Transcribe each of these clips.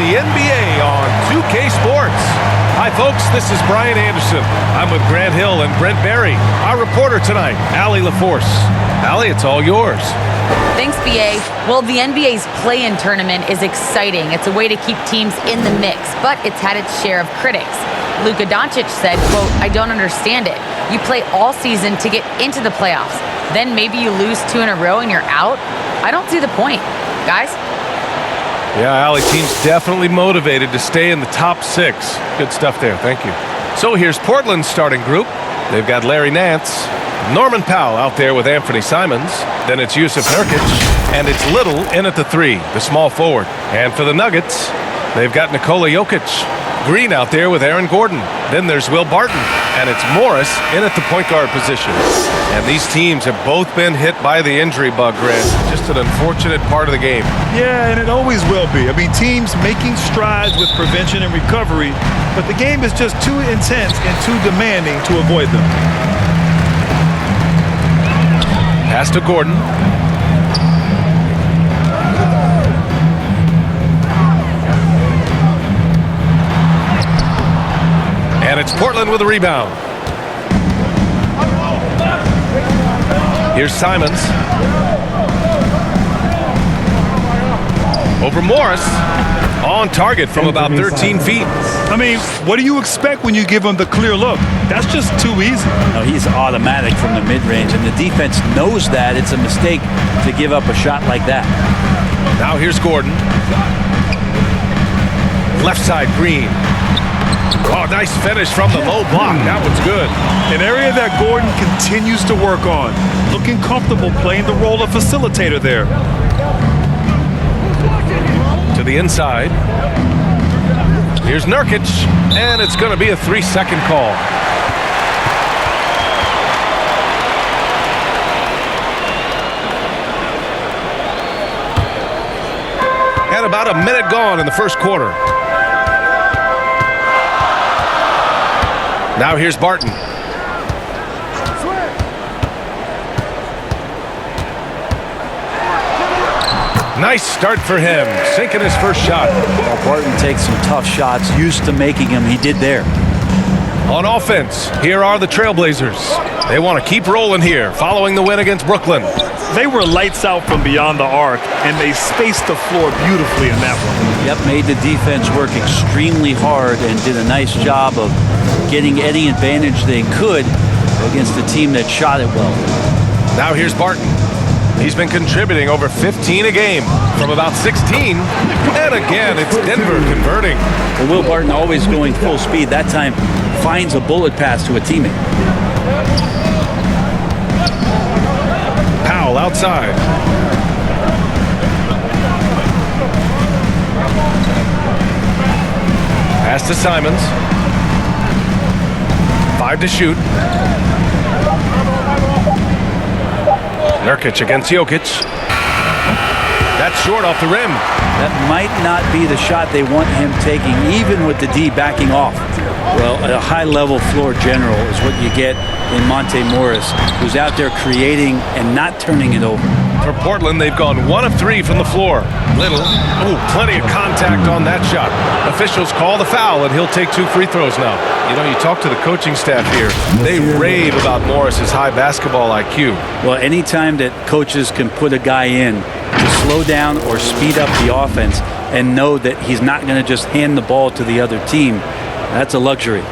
the NBA on 2K Sports. Hi, folks. This is Brian Anderson. I'm with Grant Hill and Brent Berry. Our reporter tonight, Allie LaForce. Allie, it's all yours. Thanks, BA. Well, the NBA's play-in tournament is exciting. It's a way to keep teams in the mix, but it's had its share of critics. Luka Doncic said, quote, "I don't understand it. You play all season to get into the playoffs. Then maybe you lose 2 in a row and you're out? I don't see the point. Guys?" Yeah, Allie, team's definitely motivated to stay in the top 6. Good stuff there. Thank you. So here's Portland's starting group. They've got Larry Nance, Norman Powell out there with Anthony Simons. Then it's Yusuf Nurkic, and it's Little in at the 3, the small forward. And for the Nuggets, they've got Nikola Jokic. Green out there with Aaron Gordon. Then there's Will Barton, and it's Morris in at the point guard position. And these teams have both been hit by the injury bug, Grant. Just an unfortunate part of the game. Yeah, and it always will be. I mean, teams making strides with prevention and recovery, but the game is just too intense and too demanding to avoid them. Pass to Gordon. And it's Portland with a rebound. Here's Simons. Over Morris. On target from about 13 feet. I mean, what do you expect when you give him the clear look? That's just too easy. No, he's automatic from the mid-range, and the defense knows that it's a mistake to give up a shot like that. Now here's Gordon. Left side, Green. Oh, nice finish from the low block. That one's good. An area that Gordon continues to work on. Looking comfortable playing the role of facilitator there. To the inside. Here's Nurkic, and it's going to be a 3-second call. And about a minute gone in the first quarter. Now here's Barton. Nice start for him, sinking his first shot. Well, Barton takes some tough shots, used to making them. He did there. On offense, here are the Trailblazers. They want to keep rolling here, following the win against Brooklyn. They were lights out from beyond the arc, and they spaced the floor beautifully in that one. Yep, made the defense work extremely hard and did a nice job of getting any advantage they could against a team that shot it well. Now here's Barton. He's been contributing over 15 a game from about 16. And again, it's Denver converting. Well, Will Barton always going full speed. That time finds a bullet pass to a teammate. Powell outside. Pass to Simons. 5 to shoot. Nurkic against Jokic. That's short off the rim. That might not be the shot they want him taking, even with the D backing off. Well, a high-level floor general is what you get in Monte Morris, who's out there creating and not turning it over. For Portland, they've gone 1 of 3 from the floor. Little, plenty of contact on that shot. Officials call the foul, and he'll take 2 free throws now. You know, you talk to the coaching staff here, they rave about Morris's high basketball IQ. Well, anytime that coaches can put a guy in to slow down or speed up the offense and know that he's not going to just hand the ball to the other team, that's a luxury.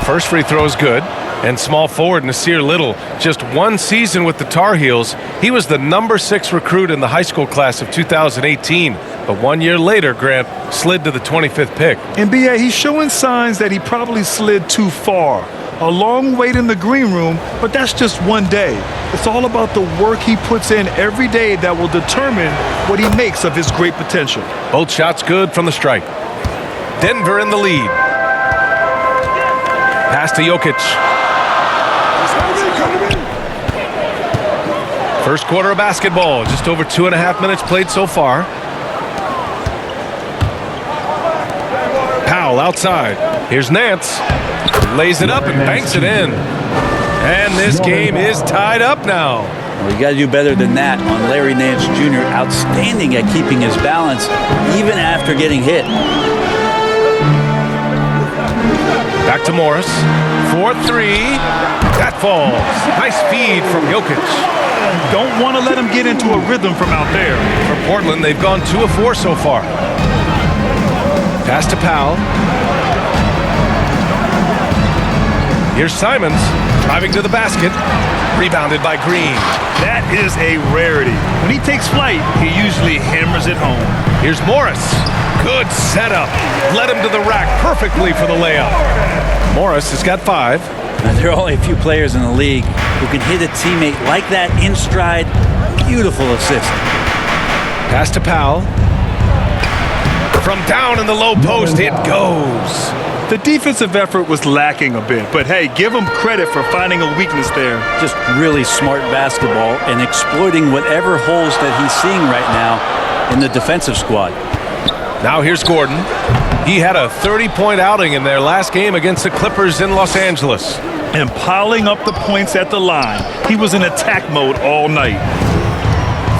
First free throw is good. And small forward Nasir Little, just 1 season with the Tar Heels. He was the number 6 recruit in the high school class of 2018. But 1 year later, Grant slid to the 25th pick. NBA, he's showing signs that he probably slid too far. A long wait in the green room, but that's just one day. It's all about the work he puts in every day that will determine what he makes of his great potential. Both shots good from the stripe. Denver in the lead. Pass to Jokic. First quarter of basketball, just over 2.5 minutes played so far. Powell outside. Here's Nance. Lays it up and banks it in. And this game is tied up now. Well, you got to do better than that on Larry Nance Jr. Outstanding at keeping his balance even after getting hit. Back to Morris. 4-3. That falls. Nice feed from Jokic. Don't want to let him get into a rhythm from out there. For Portland, they've gone 2 of 4 so far. Pass to Powell. Here's Simons driving to the basket. Rebounded by Green. That is a rarity. When he takes flight, he usually hammers it home. Here's Morris. Good setup. Led him to the rack perfectly for the layup. Morris has got 5. Now, there are only a few players in the league who can hit a teammate like that in stride. Beautiful assist. Pass to Powell. From down in the low post, it goes. The defensive effort was lacking a bit, but hey, give him credit for finding a weakness there. Just really smart basketball and exploiting whatever holes that he's seeing right now in the defensive squad. Now here's Gordon. He had a 30-point outing in their last game against the Clippers in Los Angeles. And piling up the points at the line. He was in attack mode all night.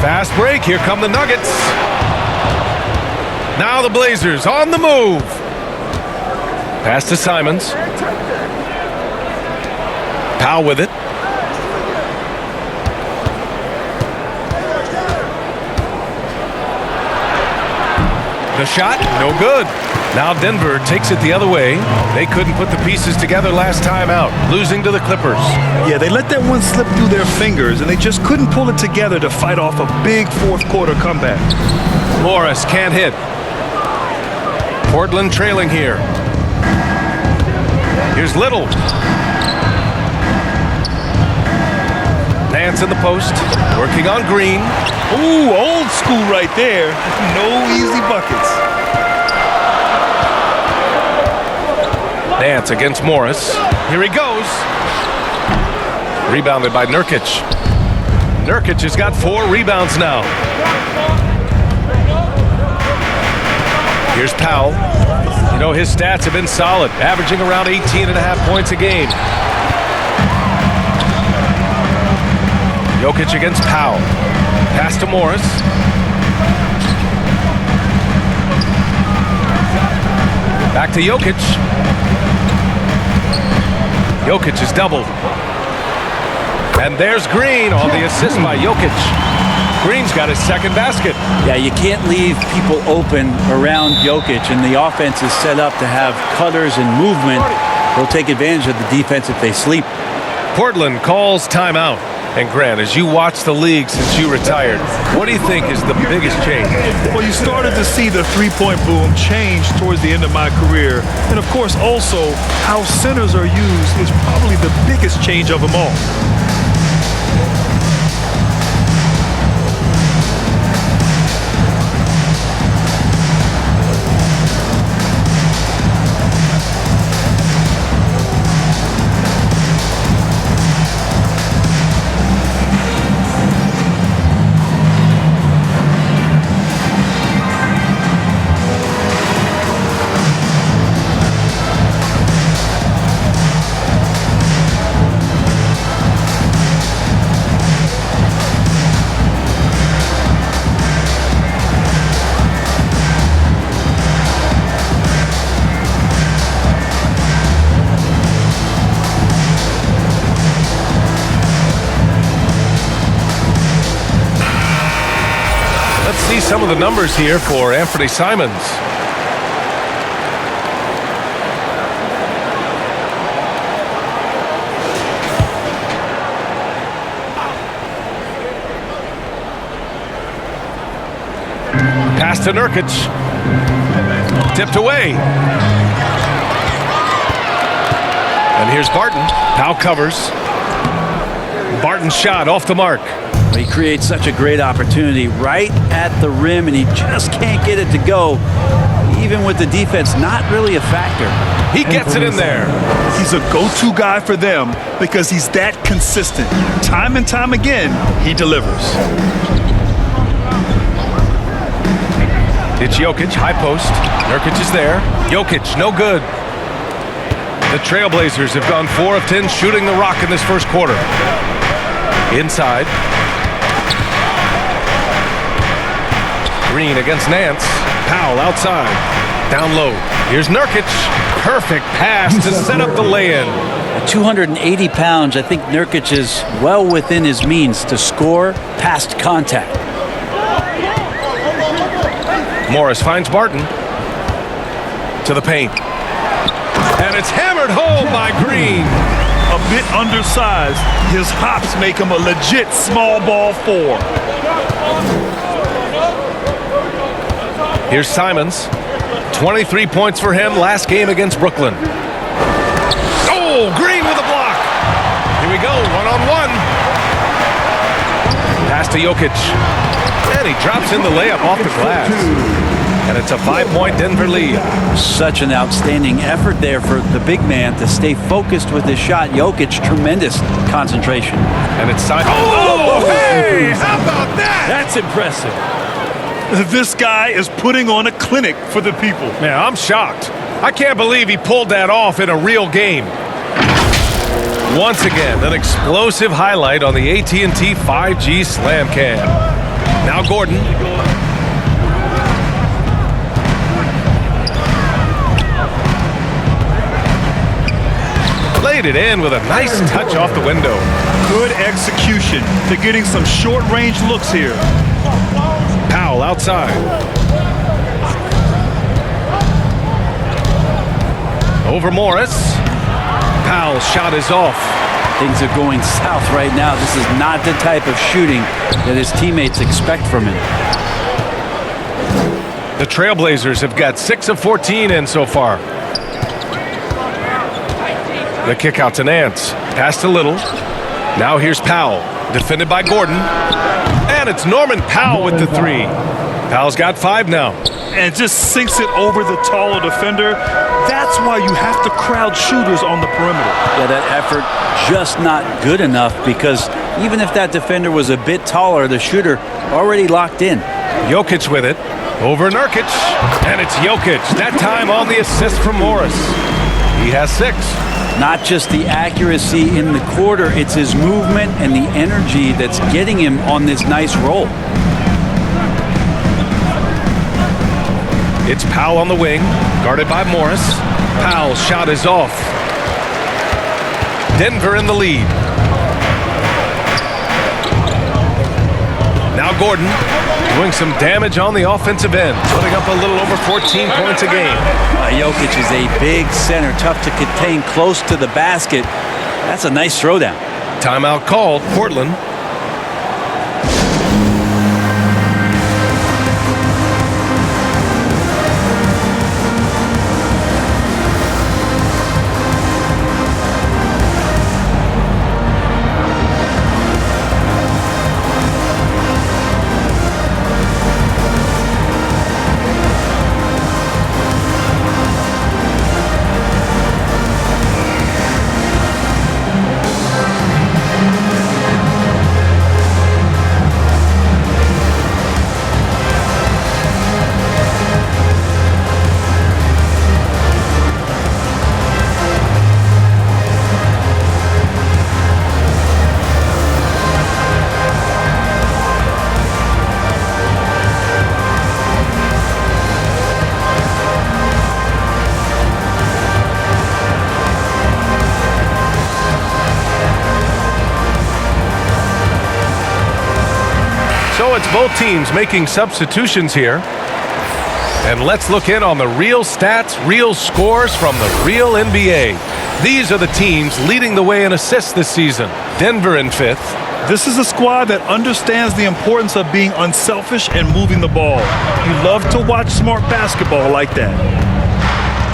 Fast break. Here come the Nuggets. Now the Blazers on the move. Pass to Simons. Powell with it. The shot, no good. Now Denver takes it the other way. They couldn't put the pieces together last time out, losing to the Clippers. Yeah, they let that one slip through their fingers, and they just couldn't pull it together to fight off a big fourth-quarter comeback. Morris can't hit. Portland trailing here. Here's Little. Nance in the post, working on Green. Ooh, old school right there. No easy buckets. Nance against Morris. Here he goes. Rebounded by Nurkic. Nurkic has got 4 rebounds now. Here's Powell. You know, his stats have been solid, averaging around 18.5 points a game. Jokic against Powell. Pass to Morris. Back to Jokic. Jokic is doubled. And there's Green on the assist by Jokic. Green's got his second basket. Yeah, you can't leave people open around Jokic, and the offense is set up to have cutters and movement. They'll take advantage of the defense if they sleep. Portland calls timeout. And Grant, as you watch the league since you retired, what do you think is the biggest change? Well, you started to see the three-point boom change towards the end of my career. And, of course, also how centers are used is probably the biggest change of them all. See some of the numbers here for Anthony Simons. Pass to Nurkic. Tipped away. And here's Barton. Powell covers. Barton's shot off the mark. He creates such a great opportunity right at the rim, and he just can't get it to go. Even with the defense not really a factor. He gets it in there. He's a go-to guy for them because he's that consistent. Time and time again, he delivers. It's Jokic, high post. Nurkic is there. Jokic, no good. The Trailblazers have gone 4 of 10 shooting the rock in this first quarter. Inside. Green against Nance. Powell outside. Down low. Here's Nurkic. Perfect pass to set up the lay-in. At 280 pounds, I think Nurkic is well within his means to score past contact. Morris finds Barton. To the paint. And it's hammered home by Green. A bit undersized, his hops make him a legit small ball 4. Here's Simons. 23 points for him last game against Brooklyn. Oh, Green with a block. Here we go, one-on-one. Pass to Jokic. And he drops in the layup off the glass. And it's a 5-point Denver lead. Such an outstanding effort there for the big man to stay focused with his shot. Jokic, tremendous concentration. And it's Simons. Oh, hey, how about that? That's impressive. This guy is putting on a clinic for the people. Man, I'm shocked. I can't believe he pulled that off in a real game. Once again, an explosive highlight on the AT&T 5G Slam Cam. Now Gordon. Laid it in with a nice touch off the window. Good execution. They're getting some short-range looks here. Powell outside. Over Morris. Powell's shot is off. Things are going south right now. This is not the type of shooting that his teammates expect from him. The Trailblazers have got 6 of 14 in so far. The kick out to Nance. Pass to Little. Now here's Powell. Defended by Gordon. And it's Norman Powell with the 3. Powell's got 5 now. And just sinks it over the taller defender. That's why you have to crowd shooters on the perimeter. Yeah, that effort just not good enough because even if that defender was a bit taller, the shooter already locked in. Jokic with it. Over Nurkic. And it's Jokic. That time on the assist from Morris. He has 6. Not just the accuracy in the quarter, it's his movement and the energy that's getting him on this nice roll. It's Powell on the wing, guarded by Morris. Powell's shot is off. Denver in the lead. Now Gordon doing some damage on the offensive end, putting up a little over 14 points a game. Jokic is a big center, tough to contain close to the basket. That's a nice throwdown. Timeout called, Portland. So it's both teams making substitutions here. And let's look in on the real stats, real scores from the real NBA. These are the teams leading the way in assists this season. Denver in 5th. This is a squad that understands the importance of being unselfish and moving the ball. You love to watch smart basketball like that.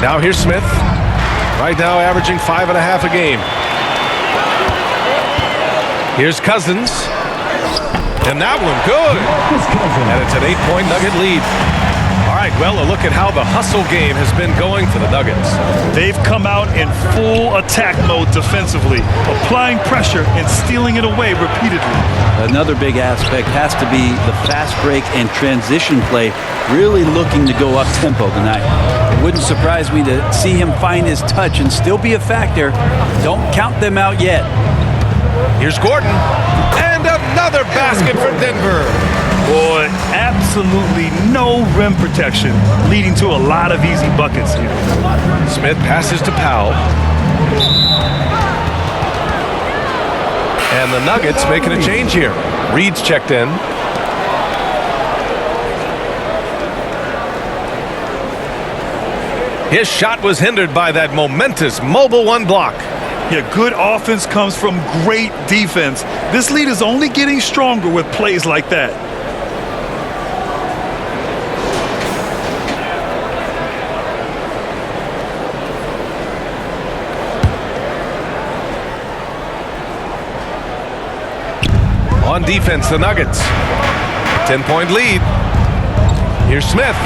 Now here's Smith. Right now averaging 5.5 a game. Here's Cousins. And that one good. And it's an 8-point Nugget lead. All right. right, well, a look at how the hustle game has been going for the Nuggets. They've come out in full attack mode defensively, applying pressure and stealing it away repeatedly. Another big aspect has to be the fast break and transition play, really looking to go up-tempo tonight. It wouldn't surprise me to see him find his touch and still be a factor. Don't count them out yet. Here's Gordon, and another basket for Denver. Boy, absolutely no rim protection, leading to a lot of easy buckets here. Smith passes to Powell. And the Nuggets making a change here. Reed's checked in. His shot was hindered by that momentous mobile one block. Yeah, good offense comes from great defense. This lead is only getting stronger with plays like that. On defense, the Nuggets. 10-point lead. Here's Smith.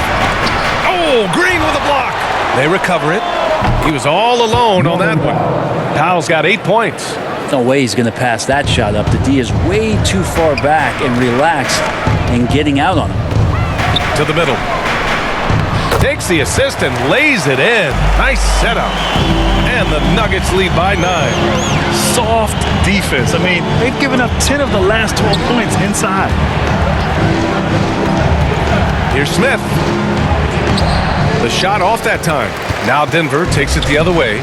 Oh, Green with a block. They recover it. He was all alone on that one. Powell's got 8 points. No way he's going to pass that shot up. The D is way too far back and relaxed in getting out on him. To the middle. Takes the assist and lays it in. Nice setup. And the Nuggets lead by 9. Soft defense. I mean, they've given up 10 of the last 12 points inside. Here's Smith. The shot off that time. Now Denver takes it the other way.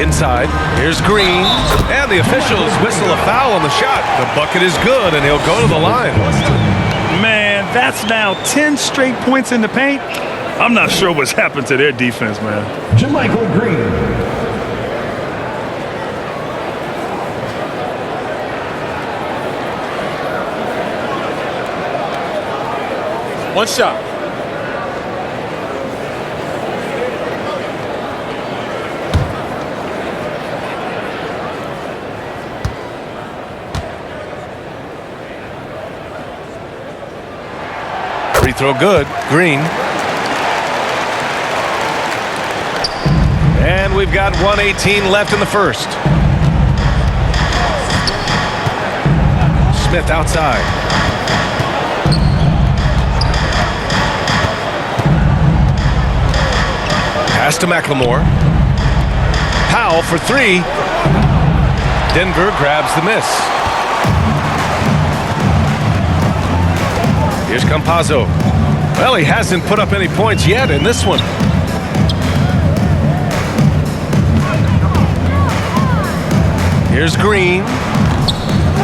Inside. Here's Green. And the officials whistle a foul on the shot. The bucket is good, and he'll go to the line. Man, that's now 10 straight points in the paint. I'm not sure what's happened to their defense, man. Jermichael Green. One shot. Free throw good. Green. And we've got 1:18 left in the first. Smith outside. Pass to McLemore. Powell for 3. Denver grabs the miss. Here's Campazzo. Well, he hasn't put up any points yet in this one. Here's Green.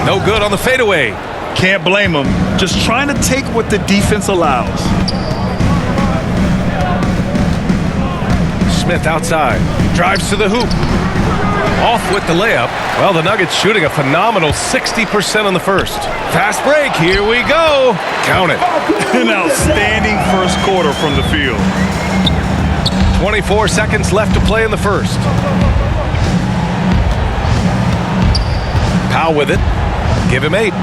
No good on the fadeaway. Can't blame him. Just trying to take what the defense allows. Smith outside. Drives to the hoop. Off with the layup. Well, the Nuggets shooting a phenomenal 60% in the first. Fast break. Here we go. Count it. An outstanding first quarter from the field. 24 seconds left to play in the first. Powell with it. Give him 8.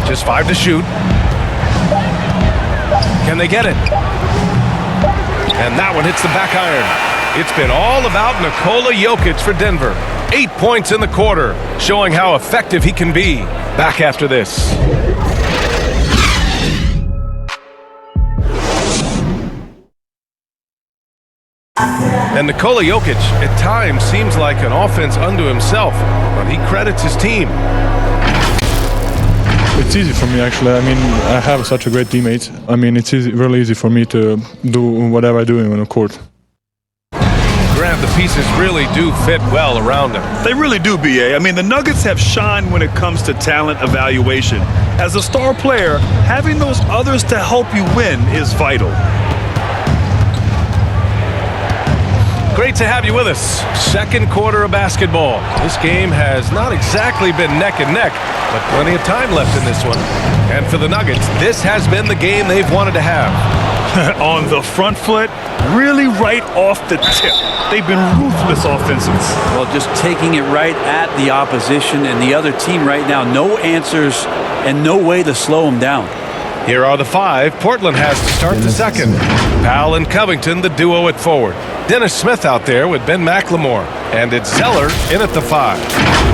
Just 5 to shoot. Can they get it? And that one hits the back iron. It's been all about Nikola Jokic for Denver. 8 points in the quarter, showing how effective he can be. Back after this. And Nikola Jokic, at times, seems like an offense unto himself, but he credits his team. It's easy for me, actually. I mean, I have such a great teammate. I mean, it's really easy for me to do whatever I do on the court. Grant, the pieces really do fit well around him. They really do, B.A. I mean, the Nuggets have shined when it comes to talent evaluation. As a star player, having those others to help you win is vital. Great to have you with us. Second quarter of basketball. This game has not exactly been neck and neck, but plenty of time left in this one. And for the Nuggets, this has been the game they've wanted to have. On the front foot, really right off the tip. They've been ruthless offensively. Well, just taking it right at the opposition and the other team right now. No answers and no way to slow them down. Here are the 5 Portland has to start the second. Powell and Covington, the duo at forward. Dennis Smith out there with Ben McLemore. And it's Zeller in at the 5.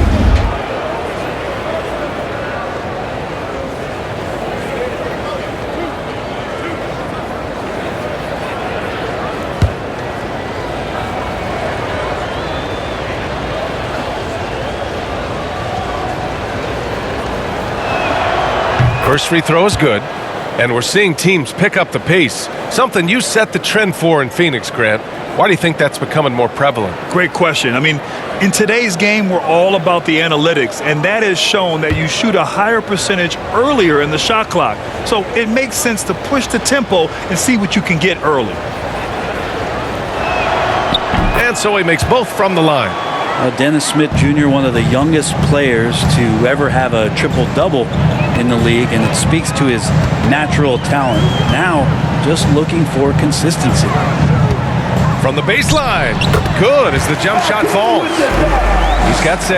First free throw is good, and we're seeing teams pick up the pace, something you set the trend for in Phoenix, Grant. Why do you think that's becoming more prevalent? Great question. I mean, in today's game, we're all about the analytics, and that has shown that you shoot a higher percentage earlier in the shot clock. So it makes sense to push the tempo and see what you can get early. And so he makes both from the line. Dennis Smith Jr., one of the youngest players to ever have a triple-double in the league, and it speaks to his natural talent. Now, just looking for consistency. From the baseline. Good as the jump shot falls. He's got 6.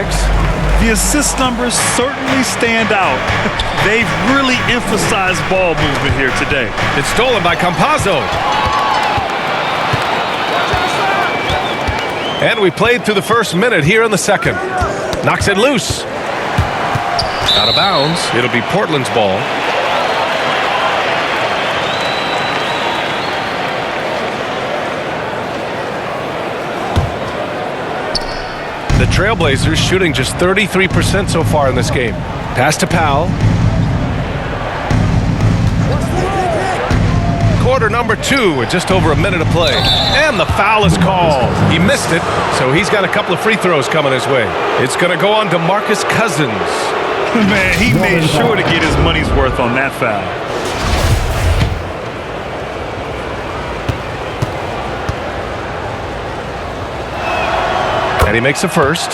The assist numbers certainly stand out. They've really emphasized ball movement here today. It's stolen by Campazzo. And we played through the first minute here in the second. Knocks it loose. Out of bounds. It'll be Portland's ball. The Trailblazers shooting just 33% so far in this game. Pass to Powell. Quarter number 2 with just over a minute of play. And the foul is called. He missed it, so he's got a couple of free throws coming his way. It's going to go on to Marcus Cousins. Man, he made sure to get his money's worth on that foul. And he makes a first.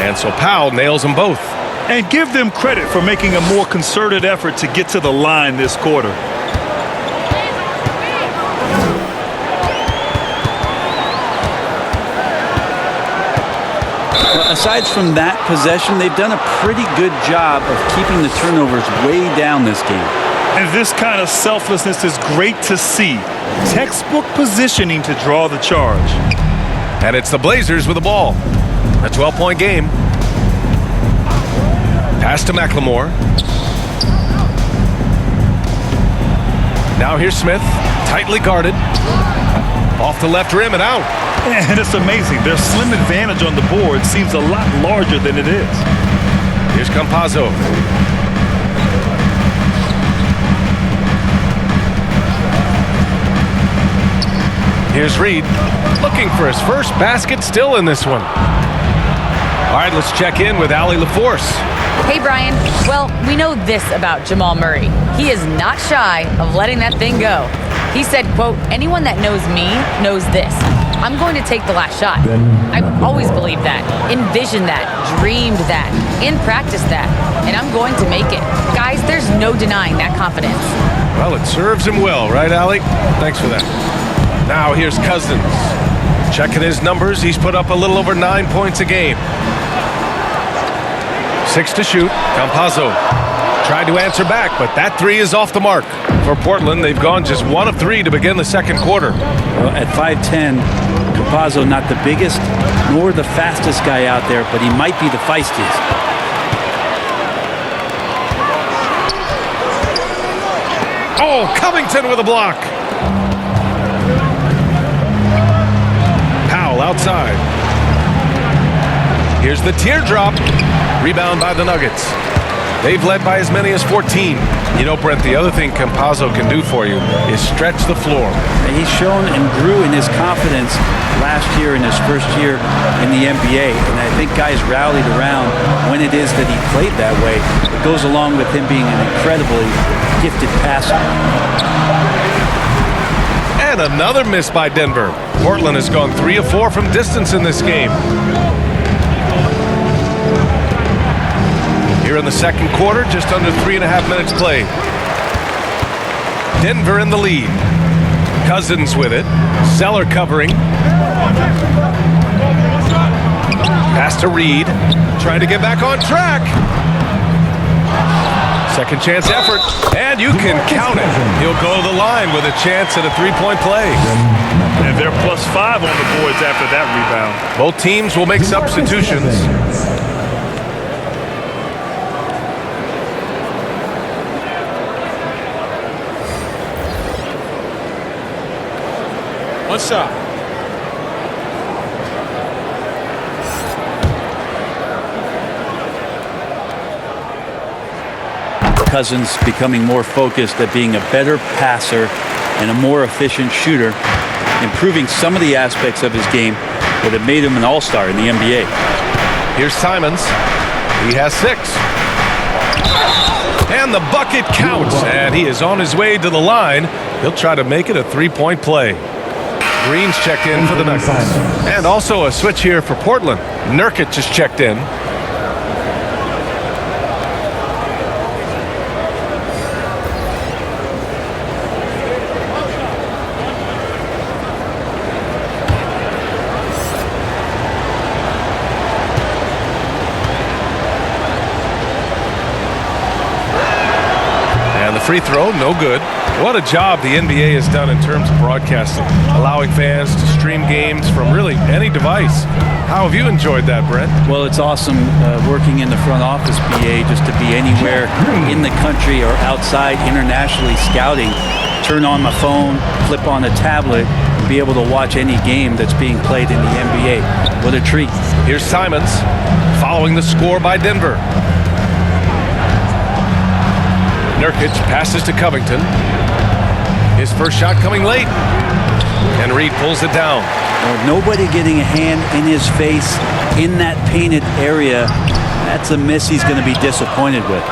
And so Powell nails them both. And give them credit for making a more concerted effort to get to the line this quarter. Well, aside from that possession, they've done a pretty good job of keeping the turnovers way down this game. And this kind of selflessness is great to see. Textbook positioning to draw the charge. And it's the Blazers with the ball. A 12-point game. Pass to McLemore. Now here's Smith, tightly guarded. Off the left rim and out. And it's amazing. Their slim advantage on the board seems a lot larger than it is. Here's Campazzo. Here's Reed, looking for his first basket, still in this one. All right, let's check in with Allie LaForce. Hey, Brian. Well, we know this about Jamal Murray. He is not shy of letting that thing go. He said, quote, anyone that knows me knows this. I'm going to take the last shot. I've always believed that, envisioned that, dreamed that, and practiced that. And I'm going to make it. Guys, there's no denying that confidence. Well, it serves him well, right, Allie? Thanks for that. Now here's Cousins. Checking his numbers, he's put up a little over 9 points a game. 6 to shoot. Campazzo tried to answer back, but that 3 is off the mark. For Portland, they've gone just 1 of 3 to begin the second quarter. Well, at 5'10", Campazzo not the biggest nor the fastest guy out there, but he might be the feistiest. Oh, Covington with a block. Powell outside. Here's the teardrop. Rebound by the Nuggets. They've led by as many as 14. You know, Brent, the other thing Campazzo can do for you is stretch the floor. And he's shown and grew in his confidence last year in his first year in the NBA. And I think guys rallied around when it is that he played that way. It goes along with him being an incredibly gifted passer. And another miss by Denver. Portland has gone 3 of 4 from distance in this game. Here in the second quarter, just under 3.5 minutes played. Denver in the lead. Cousins with it. Zeller covering. Pass to Reed. Trying to get back on track. Second chance effort, and you can count it. He'll go to the line with a chance at a three-point play. And they're +5 on the boards after that rebound. Both teams will make substitutions. One shot. Cousins becoming more focused at being a better passer and a more efficient shooter, improving some of the aspects of his game that have made him an all-star in the NBA. Here's Simons. He has 6. And the bucket counts, and he is on his way to the line. He'll try to make it a three-point play. Green's checked in for the Nuggets. And also a switch here for Portland. Nurkic just checked in. Free throw, no good. What a job the NBA has done in terms of broadcasting, allowing fans to stream games from really any device. How have you enjoyed that, Brent? Well, it's awesome working in the front office, BA, just to be anywhere in the country or outside internationally scouting. Turn on my phone, flip on a tablet, and be able to watch any game that's being played in the NBA. What a treat. Here's Simons following the score by Denver. Nurkic passes to Covington. His first shot coming late. And Reed pulls it down. Well, nobody getting a hand in his face in that painted area. That's a miss he's going to be disappointed with.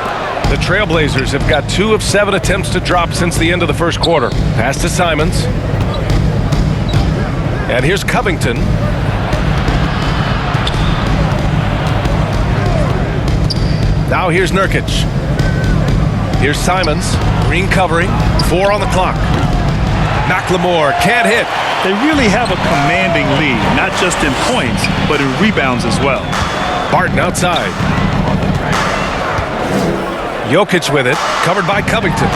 The Trailblazers have got 2 of 7 attempts to drop since the end of the first quarter. Pass to Simons. And here's Covington. Now here's Nurkic. Here's Simons. Green covering. 4 on the clock. McLemore can't hit. They really have a commanding lead, not just in points, but in rebounds as well. Barton outside. Jokic with it. Covered by Covington.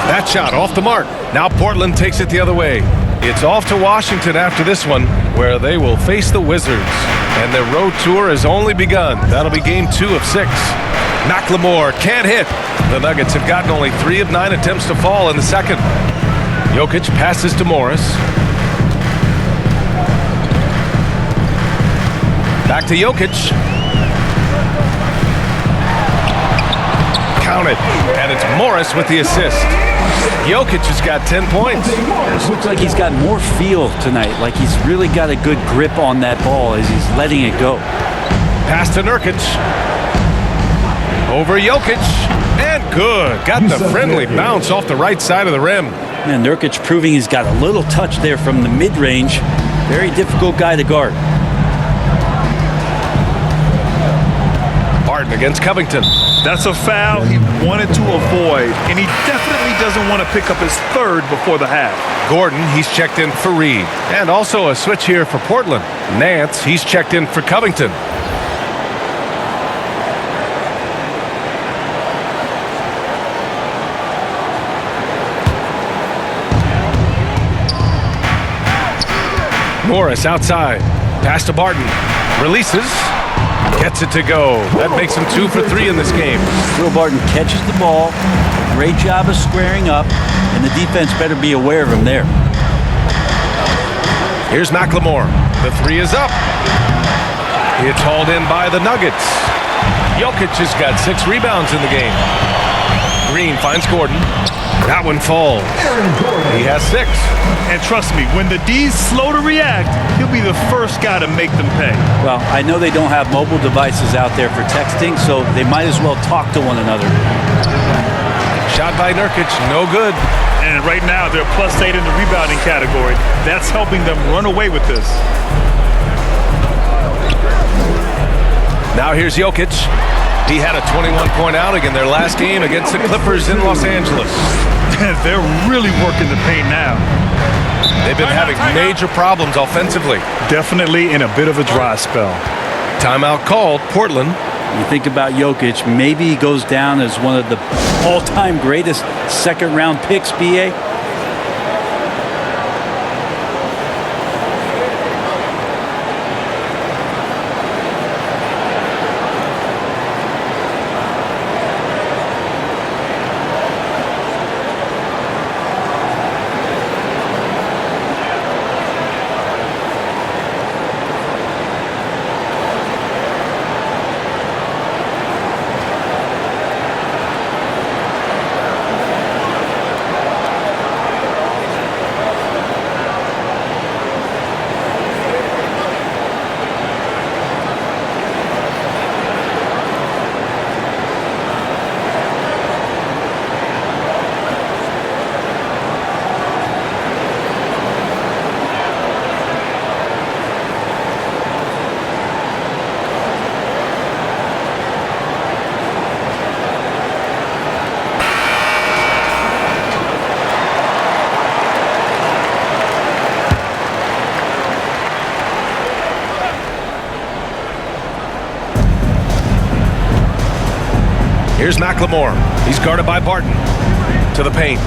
That shot off the mark. Now Portland takes it the other way. It's off to Washington after this one, where they will face the Wizards. And their road tour has only begun. That'll be game 2 of 6. McLemore can't hit. The Nuggets have gotten only 3 of 9 attempts to fall in the second. Jokic passes to Morris. Back to Jokic. Counted. And it's Morris with the assist. Jokic has got 10 points. It looks like he's got more feel tonight, like he's really got a good grip on that ball as he's letting it go. Pass to Nurkic. Over Jokic, and good. Got the friendly bounce off the right side of the rim. And Nurkic proving he's got a little touch there from the mid-range. Very difficult guy to guard. Barton against Covington. That's a foul he wanted to avoid, and he definitely doesn't want to pick up his 3rd before the half. Gordon, he's checked in for Reed. And also a switch here for Portland. Nance, he's checked in for Covington. Morris outside. Pass to Barton. Releases. Gets it to go. That makes him 2 for 3 in this game. Will Barton catches the ball. Great job of squaring up. And the defense better be aware of him there. Here's McLemore. The 3 is up. It's hauled in by the Nuggets. Jokic has got 6 rebounds in the game. Green finds Gordon. That one falls. He has 6. And trust me, when the D's slow to react, he'll be the first guy to make them pay. Well, I know they don't have mobile devices out there for texting, so they might as well talk to one another. Shot by Nurkic, no good. And right now, they're +8 in the rebounding category. That's helping them run away with this. Now here's Jokic. He had a 21-point outing in their last game against the Clippers in Los Angeles. They're really working the paint now. They've been having major problems offensively. Definitely in a bit of a dry spell. Timeout called, Portland. You think about Jokic, maybe he goes down as one of the all-time greatest second-round picks, BA. Here's McLemore. He's guarded by Barton. To the paint.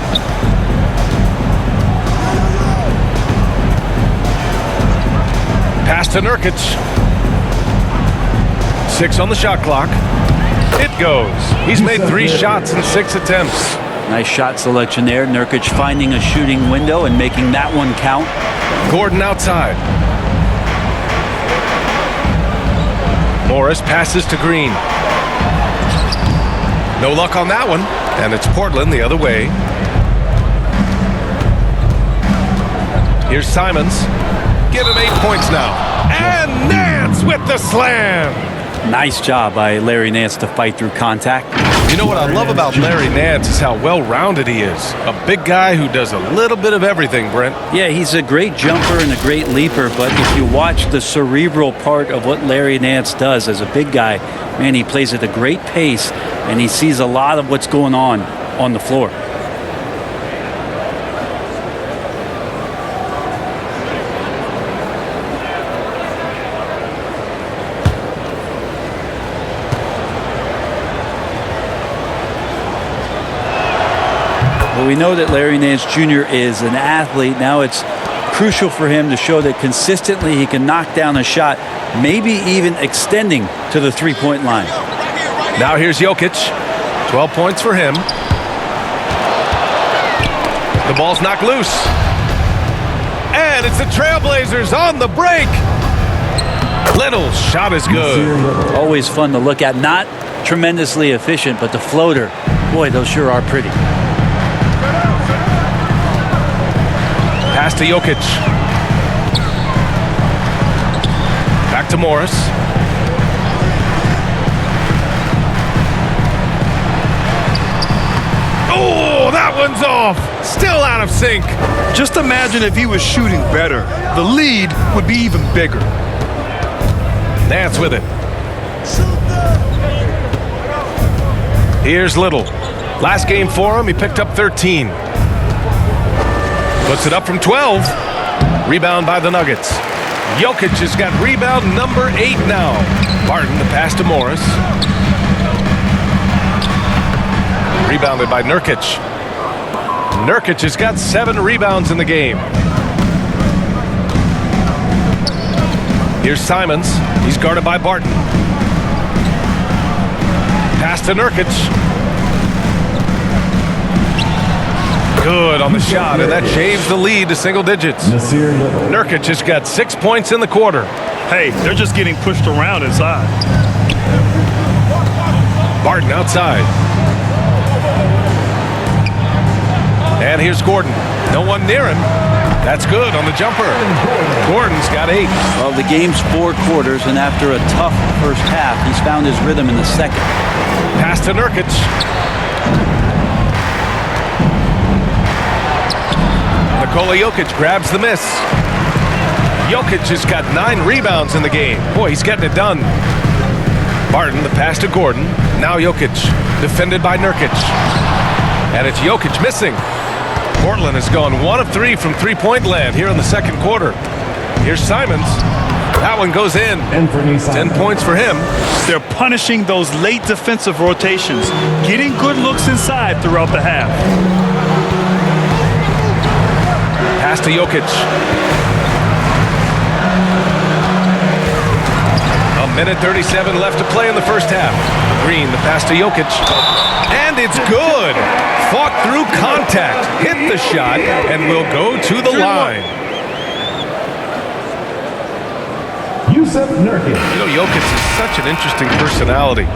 Pass to Nurkic. 6 on the shot clock. It goes. He's made 3 shots in 6 attempts. Nice shot selection there. Nurkic finding a shooting window and making that one count. Gordon outside. Morris passes to Green. No luck on that one, and it's Portland the other way. Here's Simons. Give him 8 points now. And Nance with the slam. Nice job by Larry Nance to fight through contact. You know what I love about Larry Nance is how well-rounded he is. A big guy who does a little bit of everything, Brent. Yeah, he's a great jumper and a great leaper, but if you watch the cerebral part of what Larry Nance does as a big guy, man, he plays at a great pace, and he sees a lot of what's going on the floor. Well, we know that Larry Nance Jr. is an athlete. Now it's crucial for him to show that consistently he can knock down a shot, maybe even extending to the three-point line. Now here's Jokic. 12 points for him. The ball's knocked loose. And it's the Trailblazers on the break. Little shot is good. Always fun to look at. Not tremendously efficient, but the floater, boy, those sure are pretty. Pass to Jokic. Back to Morris. Oh, that one's off. Still out of sync. Just imagine if he was shooting better. The lead would be even bigger. Nance with it. Here's Little. Last game for him, he picked up 13. Puts it up from 12. Rebound by the Nuggets. Jokic has got rebound number 8 now. Barton, the pass to Morris. Rebounded by Nurkic. Nurkic has got 7 rebounds in the game. Here's Simons. He's guarded by Barton. Pass to Nurkic. Good on the shot, and that shaves the lead to single digits. Nurkic has got 6 points in the quarter. Hey, they're just getting pushed around inside. Barton outside. And here's Gordon. No one near him. That's good on the jumper. Gordon's got 8. Well, the game's 4 quarters, and after a tough first half, he's found his rhythm in the second. Pass to Nurkic. Nikola Jokic grabs the miss. Jokic has got 9 rebounds in the game. Boy, he's getting it done. Barton, the pass to Gordon. Now Jokic, defended by Nurkic. And it's Jokic missing. Portland has gone 1 of 3 from three-point land here in the second quarter. Here's Simons. That one goes in. 10 points for him. They're punishing those late defensive rotations, getting good looks inside throughout the half. Pass to Jokic. A minute 37 left to play in the first half. Green, the pass to Jokic. And it's good. Fought through contact, hit the shot, and will go to the line. You know, Jokic is such an interesting personality.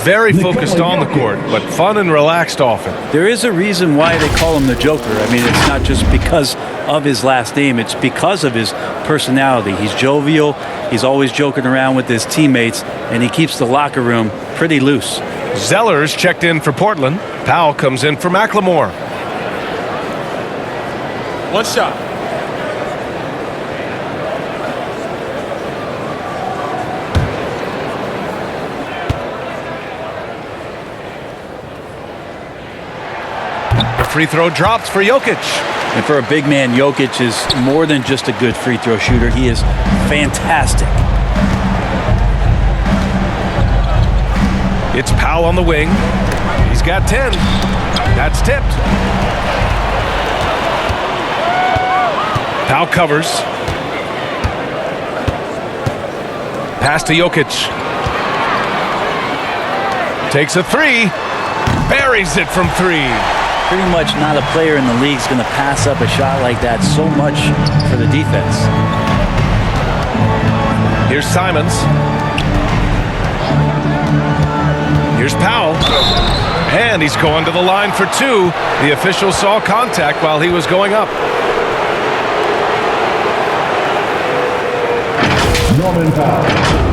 Very focused on the court, but fun and relaxed often. There is a reason why they call him the Joker. I mean, it's not just because of his last name. It's because of his personality. He's jovial. He's always joking around with his teammates, and he keeps the locker room pretty loose. Zeller's checked in for Portland. Powell comes in for McLemore. 1 shot. The free throw drops for Jokic. And for a big man, Jokic is more than just a good free throw shooter. He is fantastic. It's Powell on the wing. He's got 10. That's tipped. Powell covers. Pass to Jokic. Takes a 3. Buries it from 3. Pretty much not a player in the league is going to pass up a shot like that so much for the defense. Here's Simons. Here's Powell. And he's going to the line for 2. The official saw contact while he was going up. Norman Powell.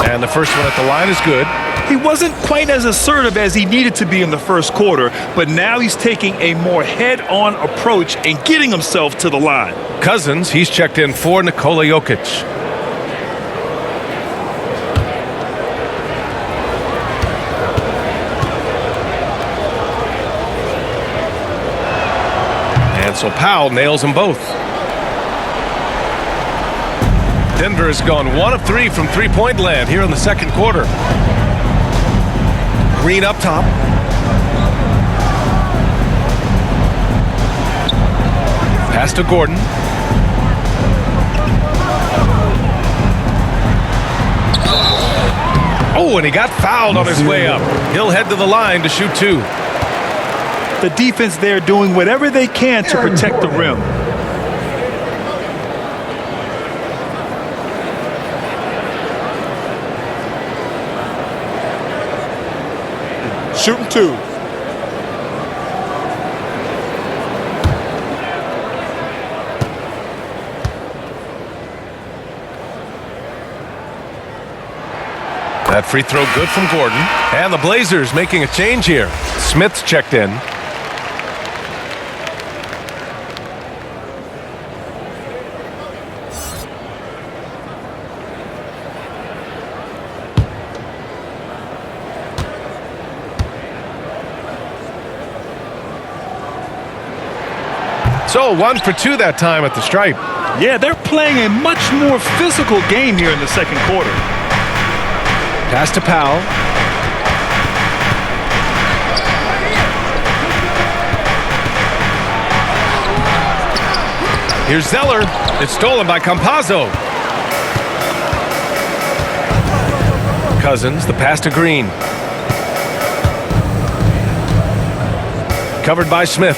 And the first one at the line is good. He wasn't quite as assertive as he needed to be in the first quarter, but now he's taking a more head-on approach and getting himself to the line. Cousins, he's checked in for Nikola Jokic. And so Powell nails them both. Denver has gone 1 of 3 from three-point land here in the second quarter. Green up top. Pass to Gordon. Oh, and he got fouled on his way up. He'll head to the line to shoot 2. The defense there doing whatever they can to protect the rim. Shooting 2. That free throw good from Gordon. And the Blazers making a change here. Smith's checked in. So 1 for 2 that time at the stripe. Yeah, they're playing a much more physical game here in the second quarter. Pass to Powell. Here's Zeller. It's stolen by Campazzo. Cousins, the pass to Green. Covered by Smith.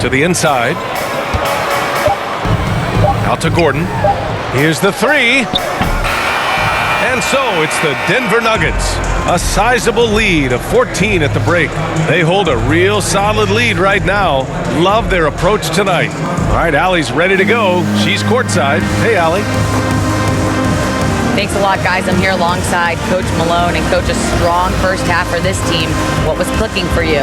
To the inside. Out to Gordon. Here's the three. And so it's the Denver Nuggets. A sizable lead of 14 at the break. They hold a real solid lead right now. Love their approach tonight. All right, Allie's ready to go. She's courtside. Hey, Allie. Thanks a lot, guys. I'm here alongside Coach Malone and Coach. A strong first half for this team. What was clicking for you?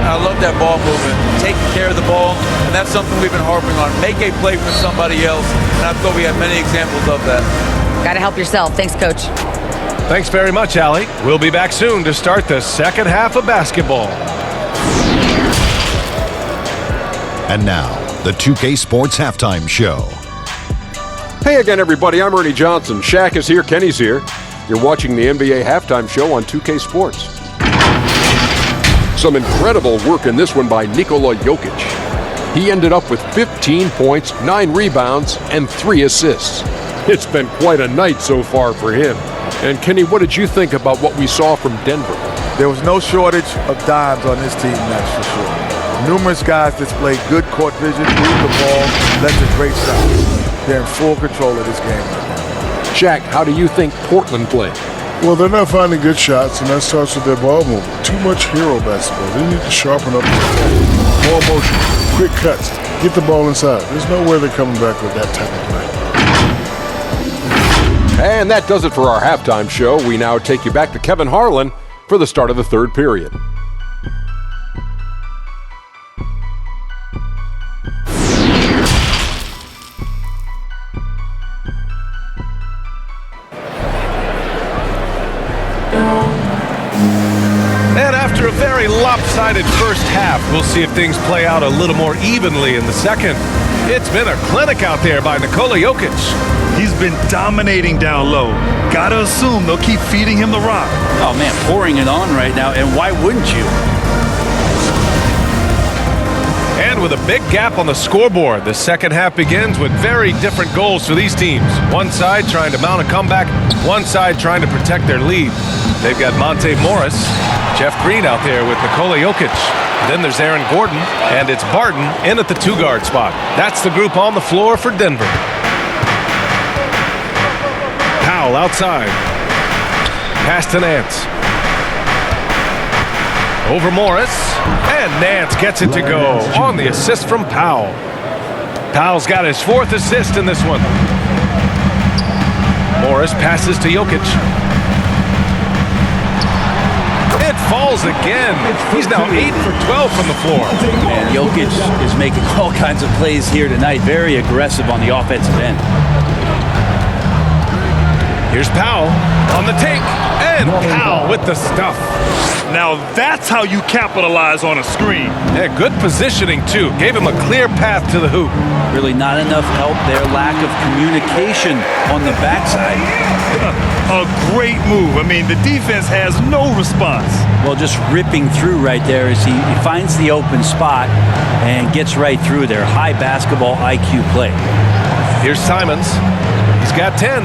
I love that ball movement, taking care of the ball, and that's something we've been harping on. Make a play for somebody else, and I thought we had many examples of that. Got to help yourself. Thanks, Coach. Thanks very much, Allie. We'll be back soon to start the second half of basketball. And now, the 2K Sports Halftime Show. Hey again, everybody. I'm Ernie Johnson. Shaq is here. Kenny's here. You're watching the NBA Halftime Show on 2K Sports. Some incredible work in this one by Nikola Jokic. He ended up with 15 points, 9 rebounds, and 3 assists. It's been quite a night so far for him. And Kenny, what did you think about what we saw from Denver? There was no shortage of dimes on this team, that's for sure. Numerous guys displayed good court vision, moved the ball, led to great shots. They're in full control of this game right now. Shaq, how do you think Portland played? Well, they're not finding good shots, and that starts with their ball movement. Too much hero basketball. They need to sharpen up their play. More motion, quick cuts, get the ball inside. There's no way they're coming back with that type of play. And that does it for our halftime show. We now take you back to Kevin Harlan for the start of the third period. And after a very lopsided first half, we'll see if things play out a little more evenly in the second. It's been a clinic out there by Nikola Jokic. He's been dominating down low. Gotta assume they'll keep feeding him the rock. Oh, man, pouring it on right now, and why wouldn't you? And with a big gap on the scoreboard, the second half begins with very different goals for these teams. One side trying to mount a comeback, one side trying to protect their lead. They've got Monte Morris, Jeff Green out there with Nikola Jokic. Then there's Aaron Gordon, and it's Barton in at the two-guard spot. That's the group on the floor for Denver. Powell outside. Pass to Nance. Over Morris, and Nance gets it to go on the assist from Powell. Powell's got his 4th assist in this one. Morris passes to Jokic. It falls again. He's now 8 for 12 from the floor. And Jokic is making all kinds of plays here tonight. Very aggressive on the offensive end. Here's Powell on the take, and Powell with the stuff. Now that's how you capitalize on a screen. Yeah, good positioning, too. Gave him a clear path to the hoop. Really not enough help there. Lack of communication on the backside. A great move. I mean, the defense has no response. Well, just ripping through right there as he finds the open spot and gets right through there. High basketball IQ play. Here's Simons. He's got 10.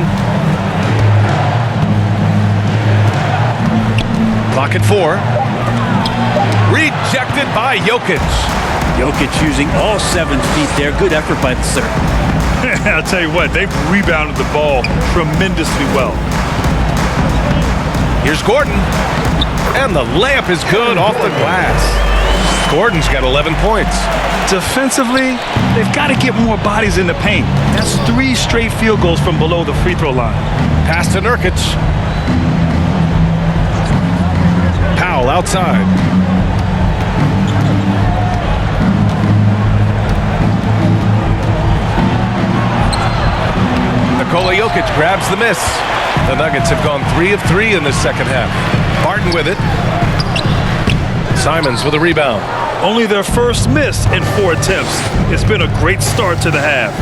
Clock at 4. Rejected by Jokic. Jokic using all 7 feet there. Good effort by the center. I'll tell you what, they've rebounded the ball tremendously well. Here's Gordon. And the layup is good off the glass. Gordon's got 11 points. Defensively, they've got to get more bodies in the paint. That's 3 straight field goals from below the free throw line. Pass to Nurkic. Powell outside. Nikola Jokic grabs the miss. The Nuggets have gone 3 of 3 in this second half. Barton with it. Simons with a rebound. Only their first miss in 4 attempts. It's been a great start to the half.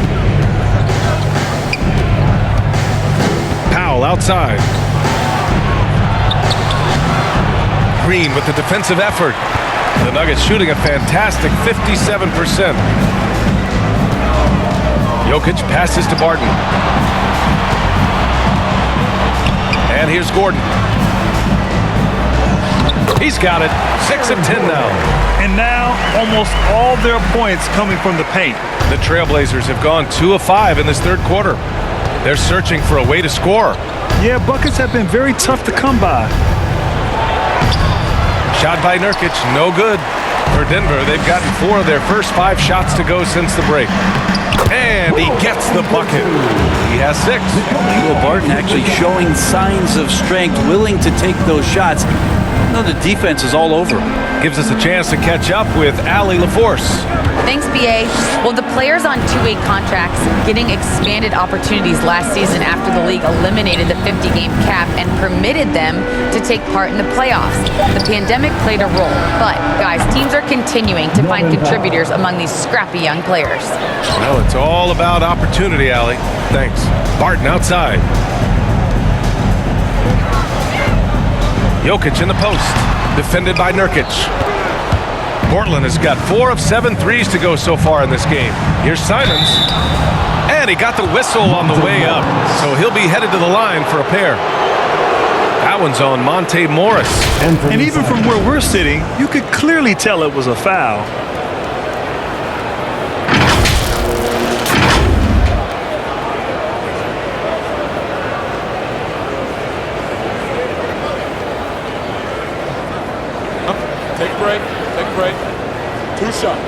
Powell outside. Green with the defensive effort. The Nuggets shooting a fantastic 57%. Jokic passes to Barton. And here's Gordon. He's got it. 6 of 10 now. And now almost all their points coming from the paint. The Trailblazers have gone 2 of 5 in this third quarter. They're searching for a way to score. Yeah, buckets have been very tough to come by. Shot by Nurkic, no good. For Denver, they've gotten 4 of their first 5 shots to go since the break. And he gets the bucket. He has 6. Will Barton actually showing signs of strength, willing to take those shots. No, the defense is all over him. Gives us a chance to catch up with Allie LaForce. Thanks, BA. Well, the players on two-way contracts getting expanded opportunities last season after the league eliminated the 50-game cap and permitted them to take part in the playoffs. The pandemic played a role, but, guys, teams are continuing to find contributors among these scrappy young players. Well, it's all about opportunity, Allie. Thanks. Barton outside. Jokic in the post. Defended by Nurkic. Portland has got 4 of 7 threes to go so far in this game. Here's Simons. And he got the whistle on the way up. So he'll be headed to the line for a pair. That one's on Monte Morris. And even from where we're sitting, you could clearly tell it was a foul. Take a break. Take a break. 2 shots.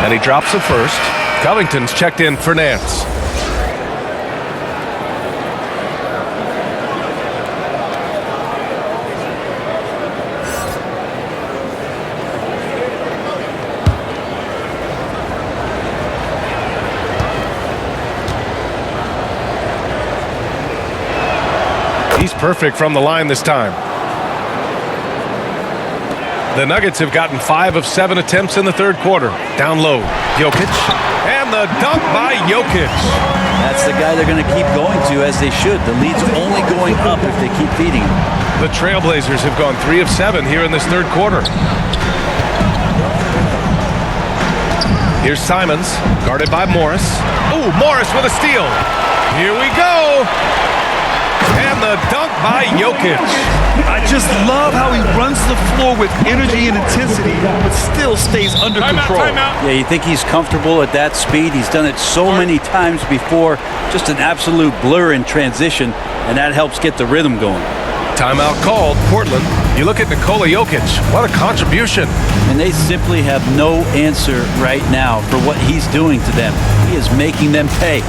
And he drops the first. Covington's checked in for Nance. He's perfect from the line this time. The Nuggets have gotten 5 of 7 attempts in the third quarter. Down low, Jokic. And the dunk by Jokic. That's the guy they're going to keep going to, as they should. The lead's only going up if they keep feeding him. The Trailblazers have gone 3 of 7 here in this third quarter. Here's Simons, guarded by Morris. Ooh, Morris with a steal. Here we go. And the dunk by Jokic. I just love how he runs the floor with energy and intensity, but still stays under control. Yeah, you think he's comfortable at that speed. He's done it so many times before. Just an absolute blur in transition, and that helps get the rhythm going. Timeout called, Portland. You look at Nikola Jokic. What a contribution. And they simply have no answer right now for what he's doing to them. He is making them pay.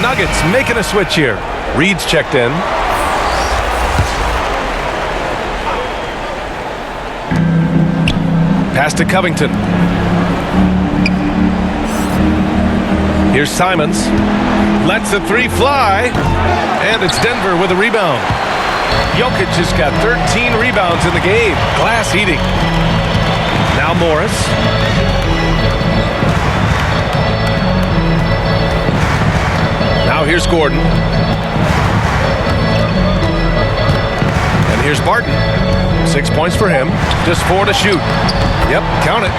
Nuggets making a switch here. Reed's checked in. Pass to Covington. Here's Simons. Lets the 3 fly. And it's Denver with a rebound. Jokic has got 13 rebounds in the game. Glass eating. Now Morris. Now here's Gordon. And here's Barton. 6 points for him. Just 4 to shoot. Yep, count it.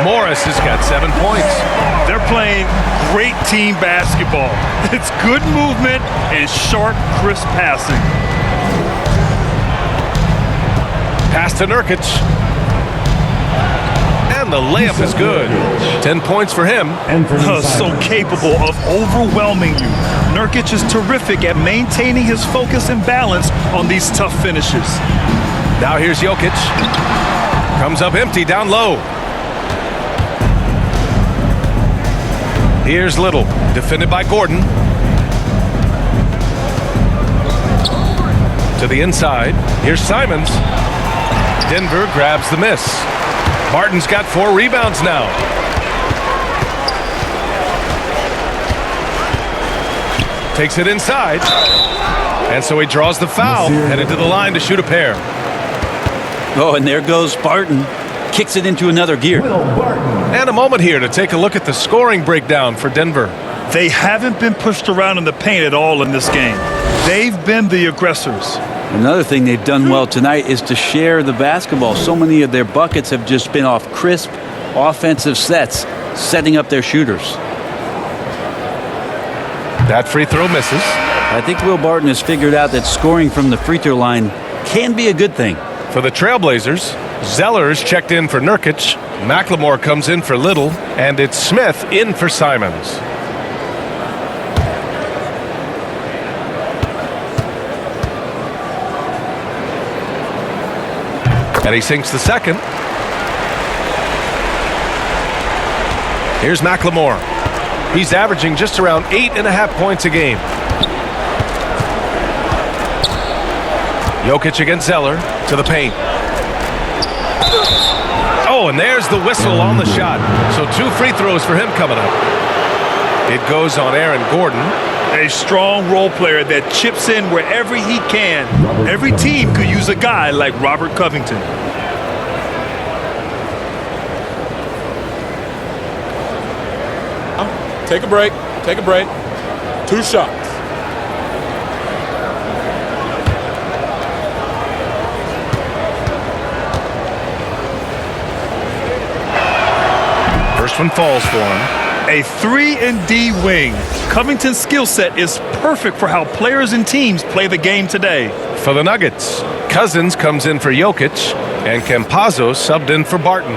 Morris has got 7 points. They're playing great team basketball. It's good movement and sharp, crisp passing. Pass to Nurkic. And the layup is good. 10 points for him. So capable of overwhelming you. Nurkic is terrific at maintaining his focus and balance on these tough finishes. Now here's Jokic. Comes up empty down low. Here's Little, defended by Gordon. To the inside. Here's Simons. Denver grabs the miss. Barton's got 4 rebounds now. Takes it inside. And so he draws the foul. Headed to the line to shoot a pair. Oh, and there goes Barton. Kicks it into another gear. And a moment here to take a look at the scoring breakdown for Denver. They haven't been pushed around in the paint at all in this game. They've been the aggressors. Another thing they've done well tonight is to share the basketball. So many of their buckets have just been off crisp offensive sets, setting up their shooters. That free throw misses. I think Will Barton has figured out that scoring from the free throw line can be a good thing. For the Trailblazers, Zeller's checked in for Nurkic. McLemore comes in for Little. And it's Smith in for Simons. And he sinks the second. Here's McLemore. He's averaging just around 8.5 points a game. Jokic against Zeller to the paint. Oh, and there's the whistle on the shot. So 2 free throws for him coming up. It goes on Aaron Gordon. A strong role player that chips in wherever he can. Every team could use a guy like Robert Covington. Take a break. Take a break. 2 shots. First one falls for him. A 3-and-D wing. Covington's skill set is perfect for how players and teams play the game today. For the Nuggets, Cousins comes in for Jokic, and Campazzo subbed in for Barton.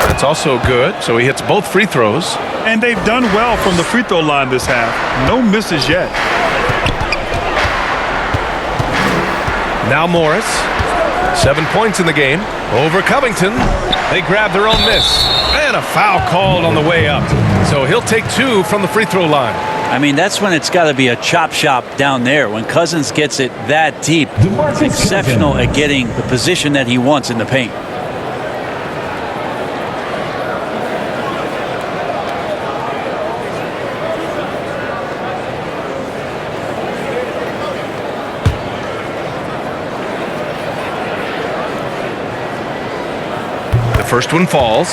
That's also good, so he hits both free throws. And they've done well from the free throw line this half. No misses yet. Now Morris, 7 points in the game, over Covington. They grab their own miss, and a foul called on the way up. So he'll take 2 from the free throw line. I mean, that's when it's got to be a chop shop down there. When Cousins gets it that deep, he's exceptional at getting the position that he wants in the paint. First one falls.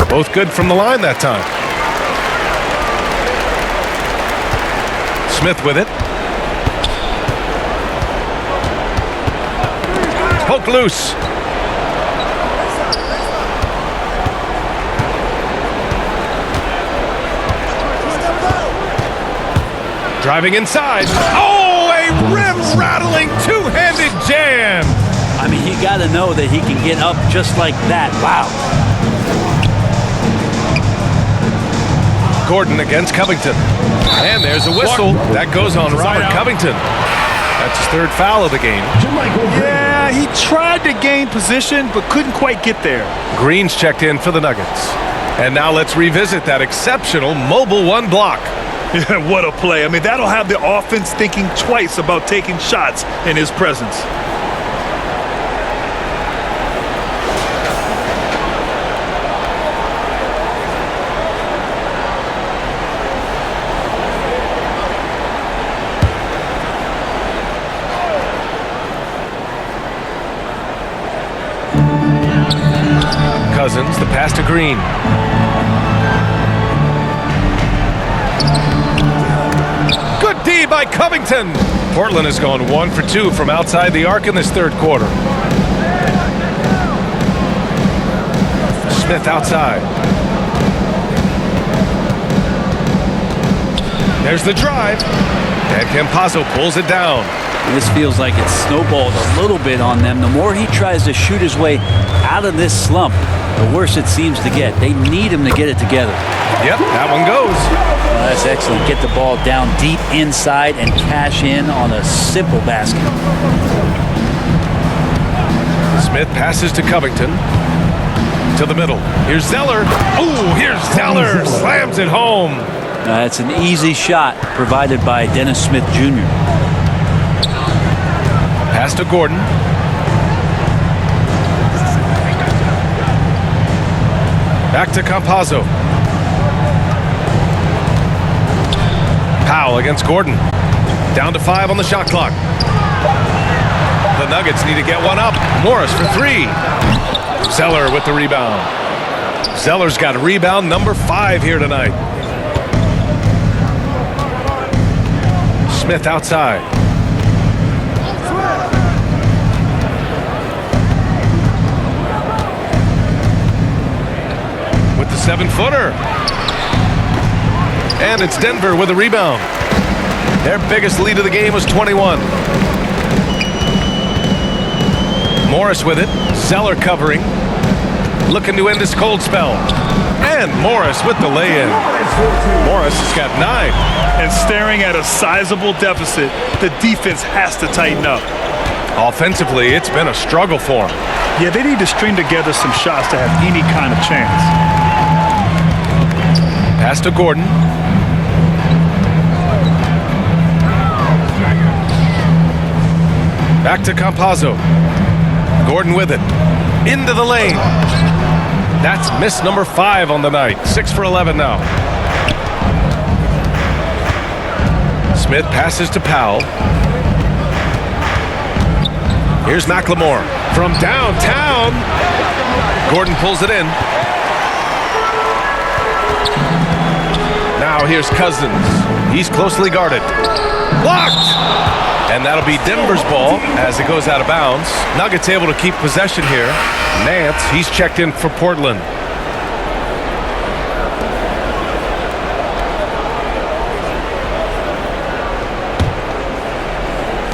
Both good from the line that time. Smith with it. Poke loose. Driving inside. Oh, a rim-rattling two-handed jam. I mean, you got to know that he can get up just like that. Wow. Gordon against Covington. And there's a whistle. That goes on Robert Covington. That's his 3rd foul of the game. Yeah, he tried to gain position, but couldn't quite get there. Green's checked in for the Nuggets. And now let's revisit that exceptional mobile 1 block. Yeah, what a play. I mean, that'll have the offense thinking twice about taking shots in his presence. Cousins, the pass to Green. Good D by Covington. Portland has gone 1 for 2 from outside the arc in this third quarter. Smith outside. There's the drive. And Campazzo pulls it down. This feels like it's snowballed a little bit on them. The more he tries to shoot his way out of this slump, the worse it seems to get. They need him to get it together. Yep, that one goes. That's excellent. Get the ball down deep inside and cash in on a simple basket. Smith passes to Covington. To the middle. Here's Zeller. Ooh, here's Zeller. Slams it home. That's an easy shot provided by Dennis Smith Jr. Pass to Gordon. Back to Campazzo. Powell against Gordon. Down to 5 on the shot clock. The Nuggets need to get one up. Morris for 3. Zeller with the rebound. Zeller's got rebound number 5 here tonight. Smith outside. With the 7-footer. And it's Denver with a rebound. Their biggest lead of the game was 21. Morris with it. Zeller covering. Looking to end this cold spell. And Morris with the lay-in. Morris has got 9. And staring at a sizable deficit, the defense has to tighten up. Offensively, it's been a struggle for them. Yeah, they need to string together some shots to have any kind of chance. Pass to Gordon. Back to Campazzo. Gordon with it. Into the lane. That's miss number 5 on the night. 6 for 11 now. Smith passes to Powell. Here's McLemore from downtown. Gordon pulls it in. Now here's Cousins. He's closely guarded. Blocked! And that'll be Denver's ball as it goes out of bounds. Nuggets able to keep possession here. Nance, he's checked in for Portland.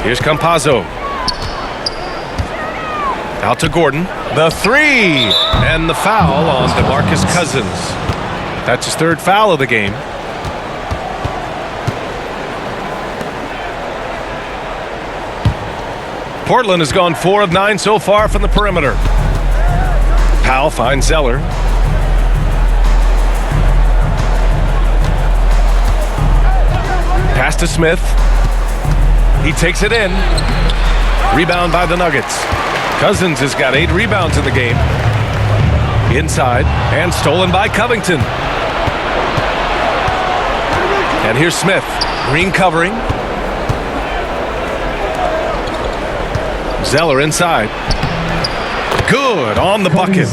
Here's Campazzo. Out to Gordon. The 3! And the foul on DeMarcus Cousins. That's his 3rd foul of the game. Portland has gone 4 of 9 so far from the perimeter. Powell finds Zeller. Pass to Smith. He takes it in. Rebound by the Nuggets. Cousins has got 8 rebounds in the game. Inside and stolen by Covington. And here's Smith. Green covering. Zeller inside. Good on the bucket.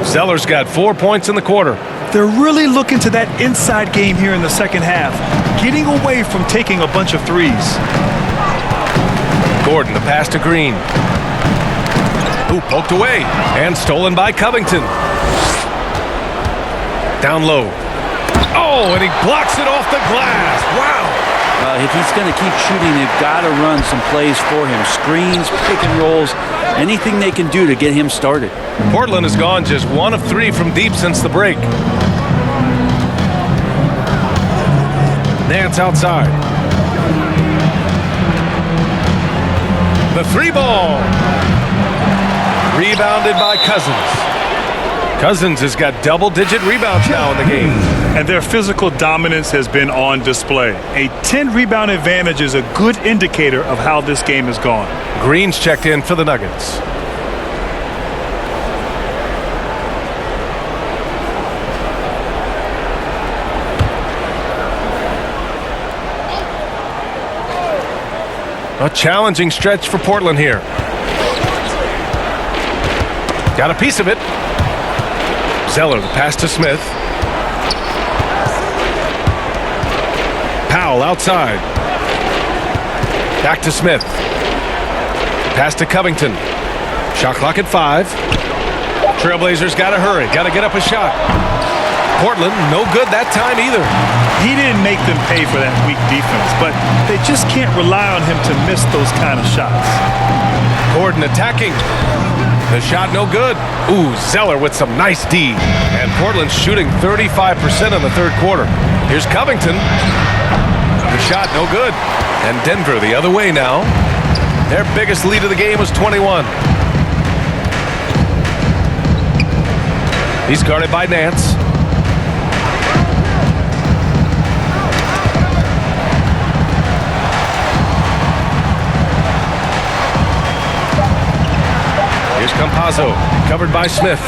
Zeller's got 4 points in the quarter. They're really looking to that inside game here in the second half, getting away from taking a bunch of threes. Gordon, the pass to Green. Who poked away and stolen by Covington. Down low. Oh, and he blocks it off the glass. Wow. If he's going to keep shooting, they've got to run some plays for him. Screens, pick and rolls, anything they can do to get him started. Portland has gone just 1 of 3 from deep since the break. Nance outside. The 3 ball. Rebounded by Cousins. Cousins has got double-digit rebounds now in the game. And their physical dominance has been on display. A 10-rebound advantage is a good indicator of how this game has gone. Green's checked in for the Nuggets. A challenging stretch for Portland here. Got a piece of it. Zeller, the pass to Smith. Powell outside. Back to Smith. Pass to Covington. Shot clock at 5. Trailblazers got to hurry. Got to get up a shot. Portland, no good that time either. He didn't make them pay for that weak defense, but they just can't rely on him to miss those kind of shots. Gordon attacking. The shot no good. Ooh, Zeller with some nice D. And Portland's shooting 35% in the third quarter. Here's Covington. The shot no good. And Denver the other way now. Their biggest lead of the game was 21. He's guarded by Nance. Here's Campazzo, covered by Smith.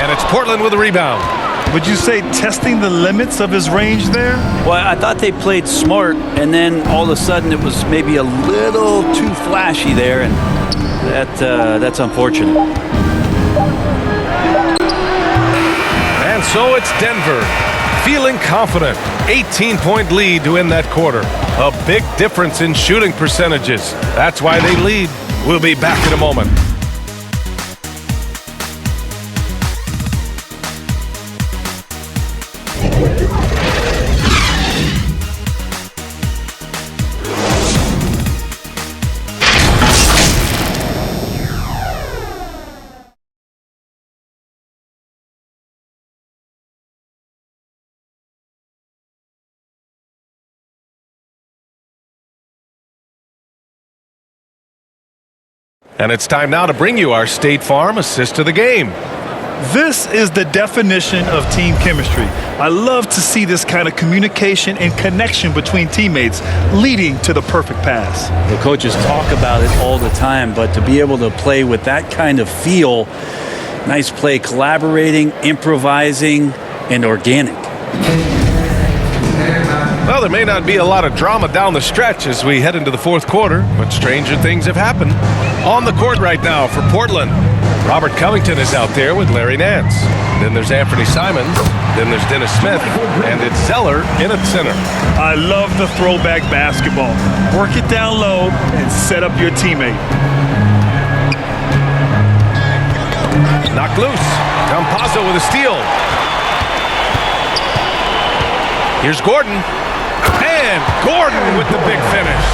And it's Portland with a rebound. Would you say testing the limits of his range there? Well, I thought they played smart, and then all of a sudden it was maybe a little too flashy there, and that's unfortunate. And so it's Denver, feeling confident. 18-point lead to end that quarter. A big difference in shooting percentages. That's why they lead. We'll be back in a moment. And it's time now to bring you our State Farm assist of the game. This is the definition of team chemistry. I love to see this kind of communication and connection between teammates leading to the perfect pass. The coaches talk about it all the time, but to be able to play with that kind of feel, nice play, collaborating, improvising, and organic. Well, there may not be a lot of drama down the stretch as we head into the fourth quarter, but stranger things have happened. On the court right now for Portland, Robert Covington is out there with Larry Nance. Then there's Anthony Simons. Then there's Dennis Smith. And it's Zeller in at center. I love the throwback basketball. Work it down low and set up your teammate. Knocked loose. Campazzo with a steal. Here's Gordon. And Gordon with the big finish.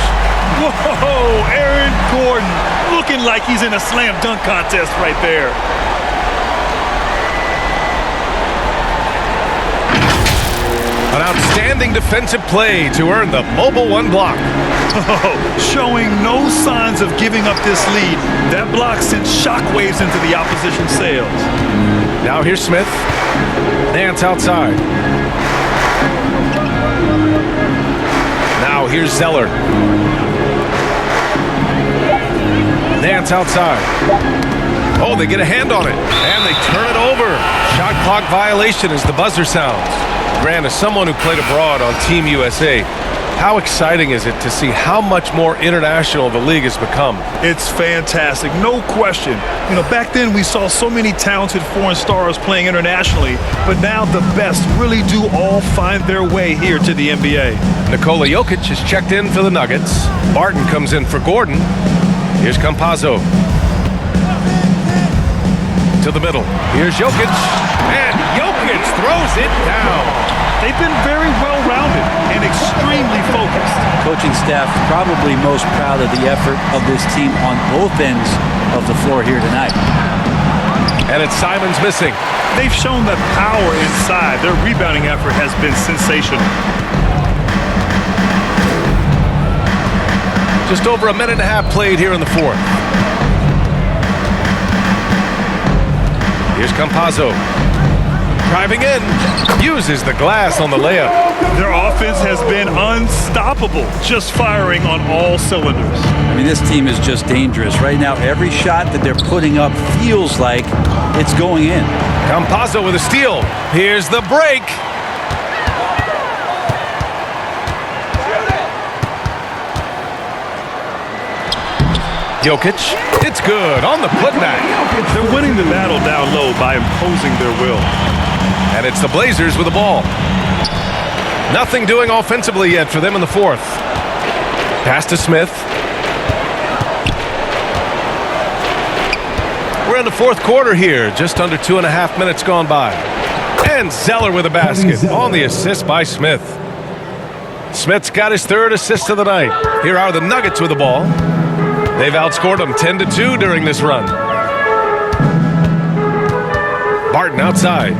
Whoa, Aaron Gordon looking like he's in a slam dunk contest right there. An outstanding defensive play to earn the mobile one block. Oh, showing no signs of giving up this lead. That block sent shockwaves into the opposition sails. Now here's Smith. Nance outside. Now here's Zeller. Nance outside. Oh, they get a hand on it. And they turn it over. Shot clock violation as the buzzer sounds. Grant, as someone who played abroad on Team USA, how exciting is it to see how much more international the league has become? It's fantastic, no question. You know, back then we saw so many talented foreign stars playing internationally, but now the best really do all find their way here to the NBA. Nikola Jokic is checked in for the Nuggets. Barton comes in for Gordon. Here's Campazzo. To the middle. Here's Jokic. And Jokic throws it down. They've been very well-rounded and extremely focused. Coaching staff probably most proud of the effort of this team on both ends of the floor here tonight. And it's Simons missing. They've shown that power inside. Their rebounding effort has been sensational. Just over a minute and a half played here in the fourth. Here's Campazzo. Driving in, uses the glass on the layup. Their offense has been unstoppable, just firing on all cylinders. I mean, this team is just dangerous. Right now, every shot that they're putting up feels like it's going in. Campazzo with a steal. Here's the break. Jokic, it's good on the putback. They're winning the battle down low by imposing their will. And it's the Blazers with the ball. Nothing doing offensively yet for them in the fourth. Pass to Smith. We're in the fourth quarter here. Just under 2.5 minutes gone by. And Zeller with a basket on the assist by Smith. Smith's got his third assist of the night. Here are the Nuggets with the ball. They've outscored them 10-2 during this run. Barton outside.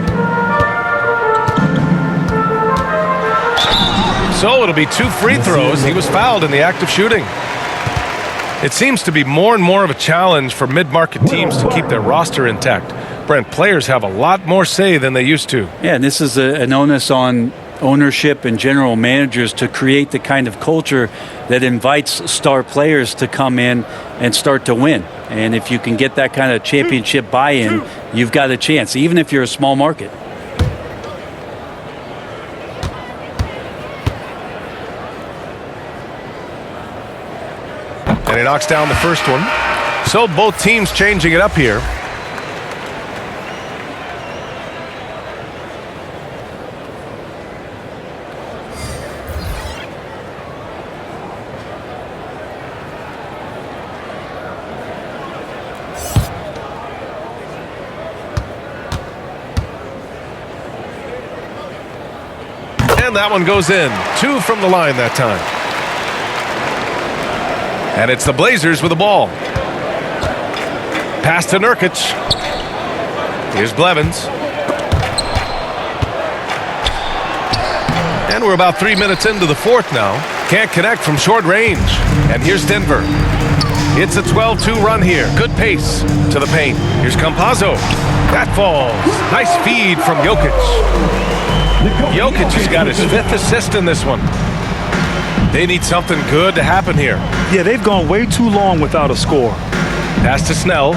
So it'll be 2 free throws. He was fouled in the act of shooting. It seems to be more and more of a challenge for mid-market teams to keep their roster intact. Brent, players have a lot more say than they used to. Yeah, and this is an onus on ownership and general managers to create the kind of culture that invites star players to come in and start to win. And if you can get that kind of championship buy-in, you've got a chance, even if you're a small market. And he knocks down the first one. So both teams changing it up here. And that one goes in. 2 from the line that time. And it's the Blazers with the ball. Pass to Nurkic. Here's Blevins. And we're about 3 minutes into the fourth now. Can't connect from short range. And here's Denver. It's a 12-2 run here. Good pace to the paint. Here's Campazzo. That falls. Nice feed from Jokic. Jokic has got his 5th assist in this one. They need something good to happen here. Yeah, they've gone way too long without a score. Pass to Snell.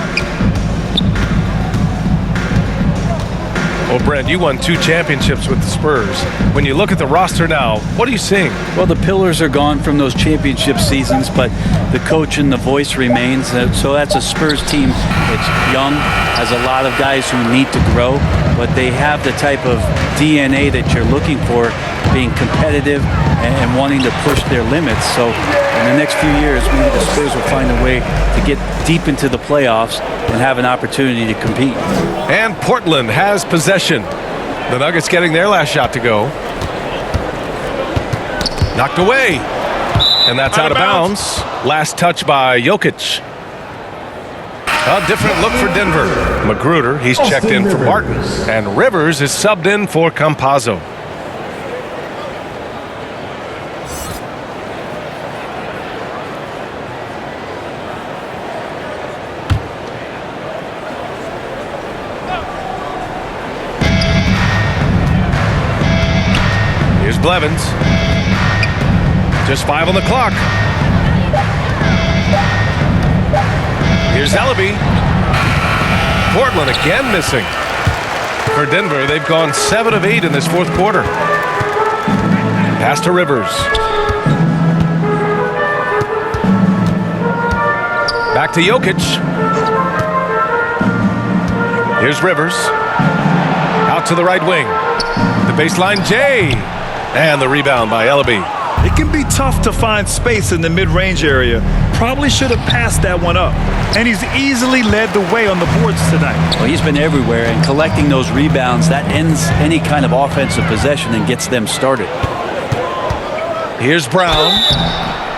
Well, Brent, you won 2 championships with the Spurs. When you look at the roster now, what are you seeing? Well, the pillars are gone from those championship seasons, but the coach and the voice remains. So that's a Spurs team that's young, has a lot of guys who need to grow, but they have the type of DNA that you're looking for, being competitive and wanting to push their limits. So in the next few years, maybe the Spurs will find a way to get deep into the playoffs and have an opportunity to compete. And Portland has possession. The Nuggets getting their last shot to go. Knocked away. And that's out of bounds. Last touch by Jokic. A different look for Denver. Magruder, he's checked in for Barton. And Rivers is subbed in for Campazzo. Here's Blevins. Just 5 on the clock. Here's Ellaby. Portland again missing. For Denver, they've gone 7 of 8 in this fourth quarter. Pass to Rivers. Back to Jokic. Here's Rivers. Out to the right wing. The baseline J. And the rebound by Ellaby. It can be tough to find space in the mid-range area. Probably should have passed that one up. And he's easily led the way on the boards tonight. Well, he's been everywhere, and collecting those rebounds, that ends any kind of offensive possession and gets them started. Here's Brown.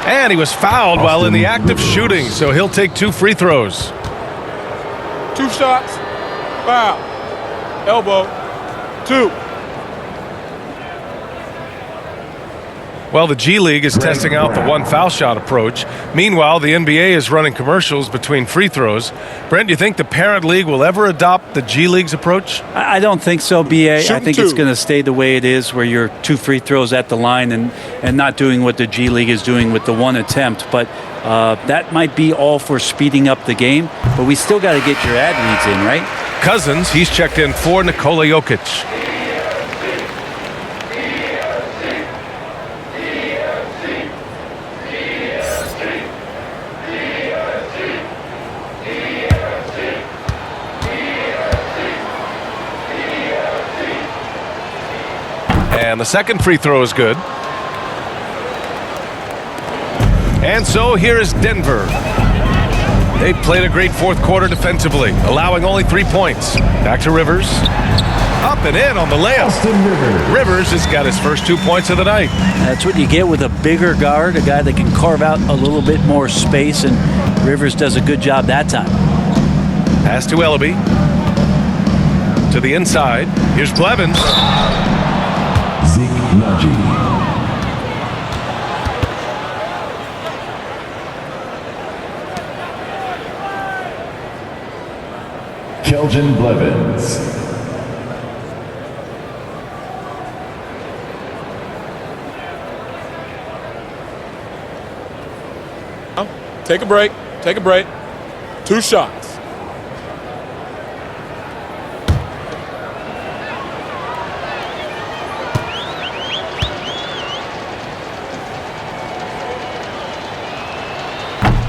And he was fouled while in the act of shooting, so he'll take 2 free throws. 2 shots. Foul. Elbow. 2. Well, the G League is testing out the 1 foul shot approach. Meanwhile, the NBA is running commercials between free throws. Brent, do you think the parent league will ever adopt the G League's approach? I don't think so, BA. I think it's going to stay the way it is, where you're 2 free throws at the line and not doing what the G League is doing with the 1 attempt. But that might be all for speeding up the game. But we still got to get your ad reads in, right? Cousins, he's checked in for Nikola Jokic. And the second free throw is good. And so here is Denver. They played a great fourth quarter defensively, allowing only 3 points. Back to Rivers. Up and in on the layup. Rivers has got his first 2 points of the night. That's what you get with a bigger guard, a guy that can carve out a little bit more space, and Rivers does a good job that time. Pass to Ellaby. To the inside. Here's Blevins. Zeke Naji. Keljin Blevins. Take a break. Take a break. 2 shots.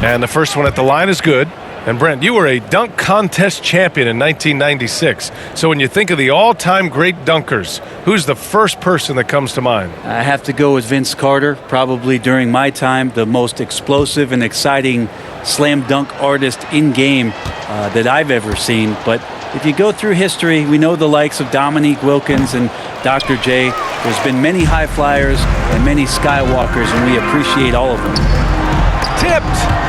And the first one at the line is good. And Brent, you were a dunk contest champion in 1996. So when you think of the all-time great dunkers, who's the first person that comes to mind? I have to go with Vince Carter, probably during my time, the most explosive and exciting slam dunk artist in game that I've ever seen. But if you go through history, we know the likes of Dominique Wilkins and Dr. J. There's been many high flyers and many skywalkers, and we appreciate all of them. Tipped!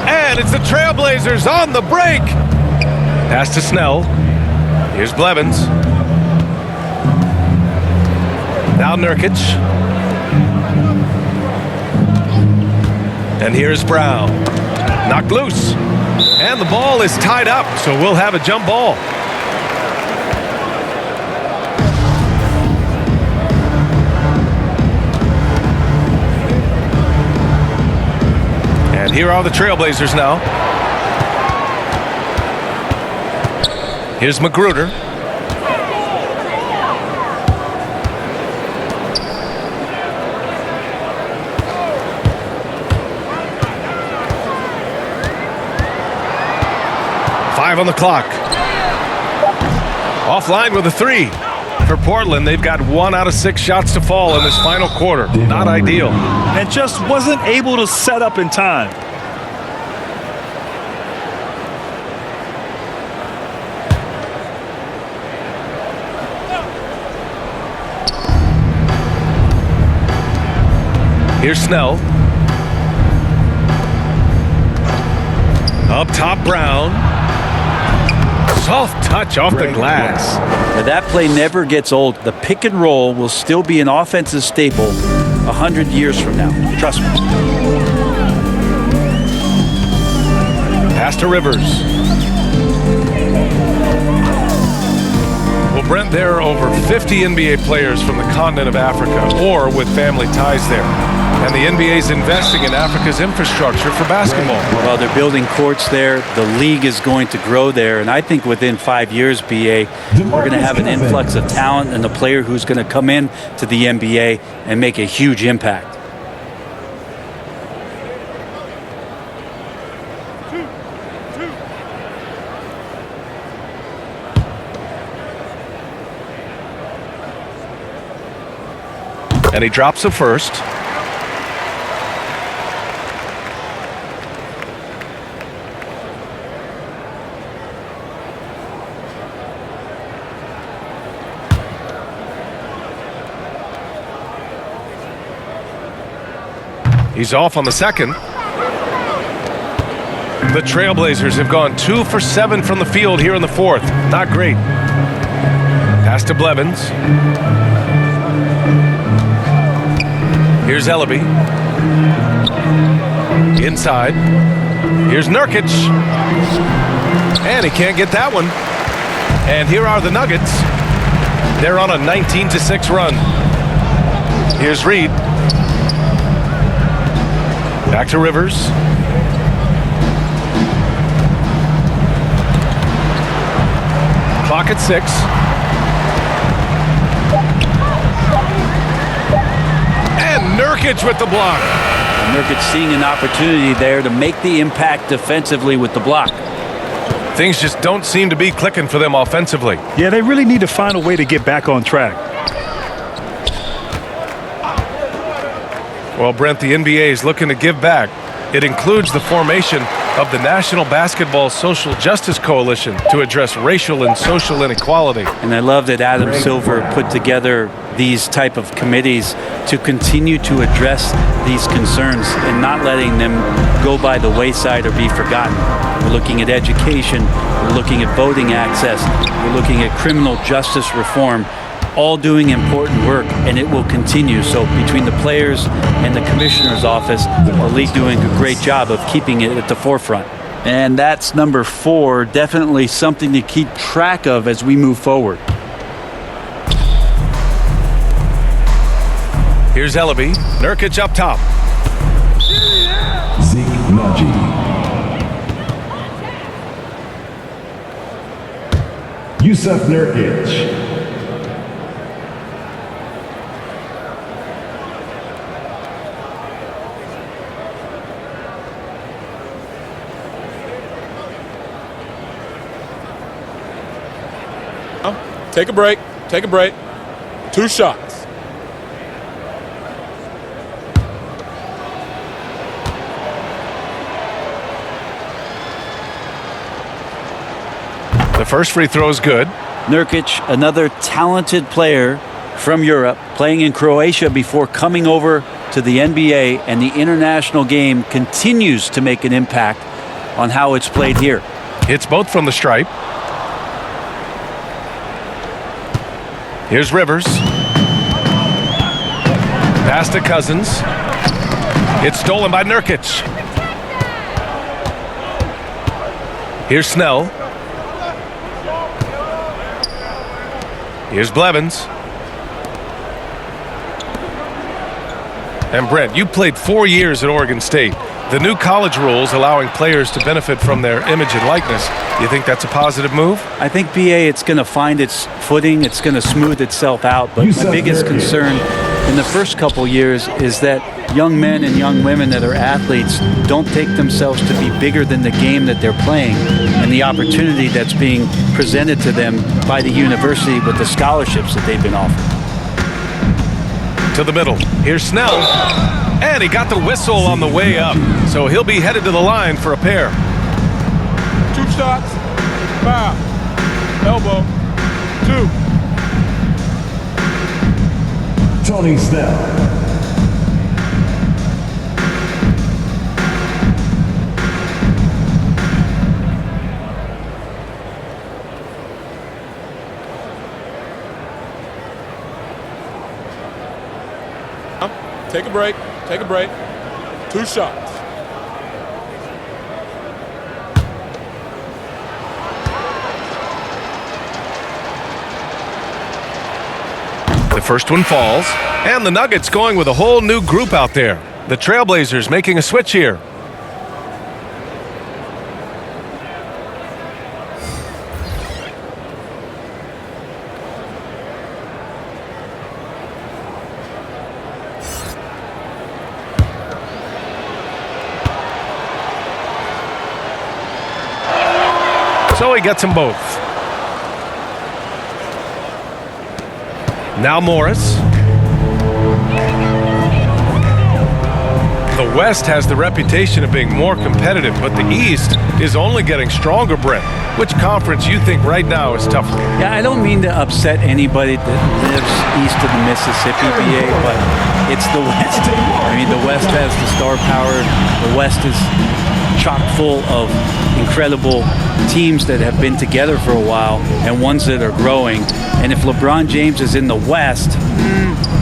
And it's the Trailblazers on the break. Pass to Snell. Here's Blevins. Now Nurkic. And here's Brown. Knocked loose. And the ball is tied up, so we'll have a jump ball. And here are the Trailblazers now. Here's Magruder. Five on the clock. Offline with a 3. For Portland, they've got 1 out of 6 shots to fall in this final quarter. Not ideal. And just wasn't able to set up in time. Here's Snell. Up top, Brown. Soft touch off the glass. Now that play never gets old. The pick and roll will still be an offensive staple 100 years from now. Trust me. Pass to Rivers. Well, Brent, there are over 50 NBA players from the continent of Africa or with family ties there. And the NBA is investing in Africa's infrastructure for basketball. Well, they're building courts there. The league is going to grow there. And I think within 5 years, BA, we're going to have an influx of talent and a player who's going to come in to the NBA and make a huge impact. And he drops the first. He's off on the second. The Trailblazers have gone 2 for 7 from the field here in the fourth. Not great. Pass to Blevins. Here's Ellaby. Inside. Here's Nurkic. And he can't get that one. And here are the Nuggets. They're on a 19-6 run. Here's Reed. Back to Rivers. Clock at 6. And Nurkic with the block. And Nurkic seeing an opportunity there to make the impact defensively with the block. Things just don't seem to be clicking for them offensively. Yeah, they really need to find a way to get back on track. Well, Brent, the NBA is looking to give back. It includes the formation of the National Basketball Social Justice Coalition to address racial and social inequality. And I love that Adam Silver put together these type of committees to continue to address these concerns and not letting them go by the wayside or be forgotten. We're looking at education, we're looking at voting access, we're looking at criminal justice reform, all doing important work, and it will continue. So between the players and the commissioner's office, the league doing a great job of keeping it at the forefront. And that's number 4, definitely something to keep track of as we move forward. Here's Ellaby, Nurkic up top. Zeke Naji. Yusuf Nurkic. Take a break. Take a break. 2 shots. The first free throw is good. Nurkic, another talented player from Europe, playing in Croatia before coming over to the NBA, and the international game continues to make an impact on how it's played here. Hits both from the stripe. Here's Rivers. Pass to Cousins. It's stolen by Nurkic. Here's Snell. Here's Blevins. And Brent, you played 4 years at Oregon State. The new college rules allowing players to benefit from their image and likeness. You think that's a positive move? I think, BA, it's going to find its footing. It's going to smooth itself out. But my biggest concern in the first couple years is that young men and young women that are athletes don't take themselves to be bigger than the game that they're playing and the opportunity that's being presented to them by the university with the scholarships that they've been offered. To the middle. Here's Snell. And he got the whistle on the way up. So he'll be headed to the line for a pair. 2 shots. Foul. Elbow. 2. Tony Snell. Take a break. Take a break. 2 shots. The first one falls, and the Nuggets going with a whole new group out there. The Trailblazers making a switch here. So he gets them both. Now Morris. The West has the reputation of being more competitive, but the East is only getting stronger, Brent. Which conference you think right now is tougher? Yeah, I don't mean to upset anybody that lives east of the Mississippi, BA, but it's the West. I mean, the West has the star power. The West is chock full of incredible teams that have been together for a while and ones that are growing. And if LeBron James is in the West,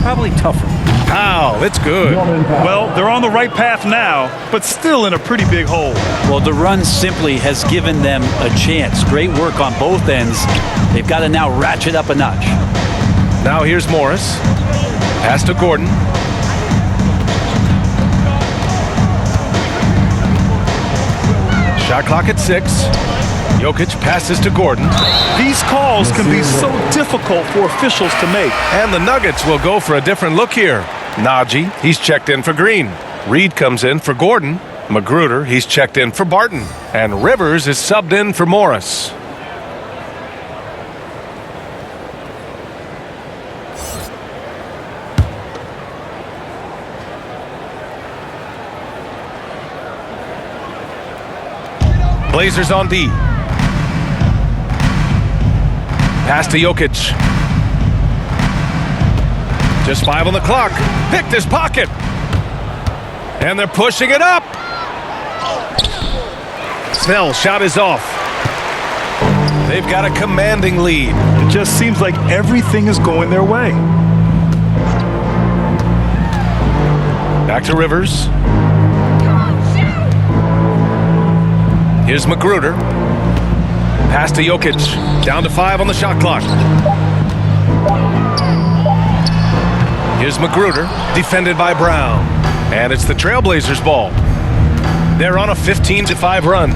probably tougher. Wow, it's good. Well, they're on the right path now, but still in a pretty big hole. Well, the run simply has given them a chance. Great work on both ends. They've got to now ratchet up a notch. Now here's Morris. Pass to Gordon. Shot clock at 6. Jokic passes to Gordon. These calls can be so difficult for officials to make. And the Nuggets will go for a different look here. Naji, he's checked in for Green. Reed comes in for Gordon. Magruder, he's checked in for Barton. And Rivers is subbed in for Morris. Blazers on D. Pass to Jokic. Just 5 on the clock. Picked his pocket. And they're pushing it up. Snell shot is off. They've got a commanding lead. It just seems like everything is going their way. Back to Rivers. Here's Magruder. Pass to Jokic. Down to 5 on the shot clock. Here's Magruder. Defended by Brown. And it's the Trailblazers' ball. They're on a 15-5 run.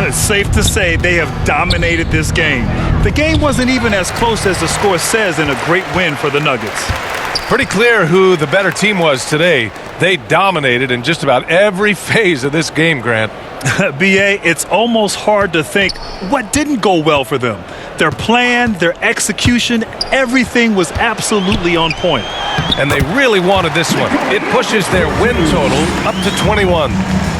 It's safe to say they have dominated this game. The game wasn't even as close as the score says in a great win for the Nuggets. Pretty clear who the better team was today. They dominated in just about every phase of this game, Grant. B.A., it's almost hard to think what didn't go well for them. Their plan, their execution, everything was absolutely on point. And they really wanted this one. It pushes their win total up to 21.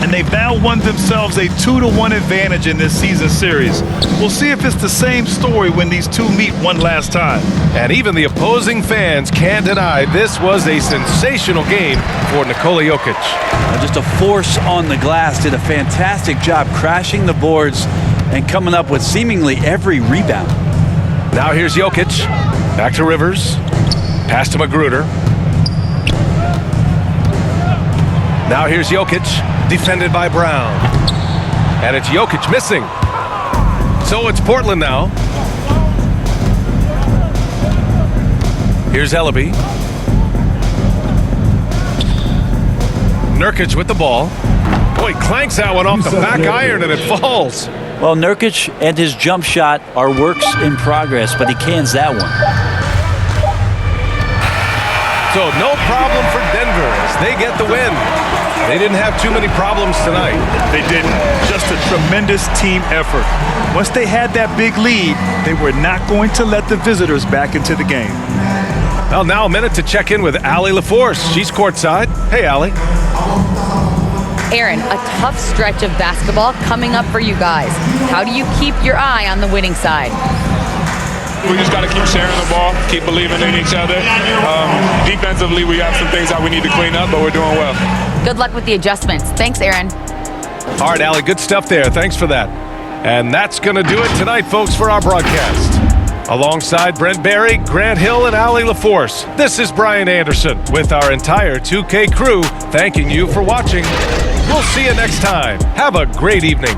And they've now won themselves a 2-1 advantage in this season series. We'll see if it's the same story when these two meet one last time. And even the opposing fans can't deny this was a sensational game for Nikola Jokic. Just a force on the glass, did a fantastic job crashing the boards and coming up with seemingly every rebound. Now here's Jokic. Back to Rivers. Pass to Magruder. Now here's Jokic. Defended by Brown. And it's Jokic missing. So it's Portland now. Here's Ellaby. Nurkic with the ball. Boy, clanks that one off the back iron and it falls. Well, Nurkic and his jump shot are works in progress, but he cans that one. So no problem for Denver as they get the win. They didn't have too many problems tonight. They didn't. Just a tremendous team effort. Once they had that big lead, they were not going to let the visitors back into the game. Well, now a minute to check in with Allie LaForce. She's courtside. Hey, Allie. Aaron, a tough stretch of basketball coming up for you guys. How do you keep your eye on the winning side? We just got to keep sharing the ball, keep believing in each other. Defensively, we have some things that we need to clean up, but we're doing well. Good luck with the adjustments. Thanks, Aaron. All right, Allie, good stuff there. Thanks for that. And that's going to do it tonight, folks, for our broadcast. Alongside Brent Barry, Grant Hill, and Allie LaForce, this is Brian Anderson with our entire 2K crew thanking you for watching. We'll see you next time. Have a great evening.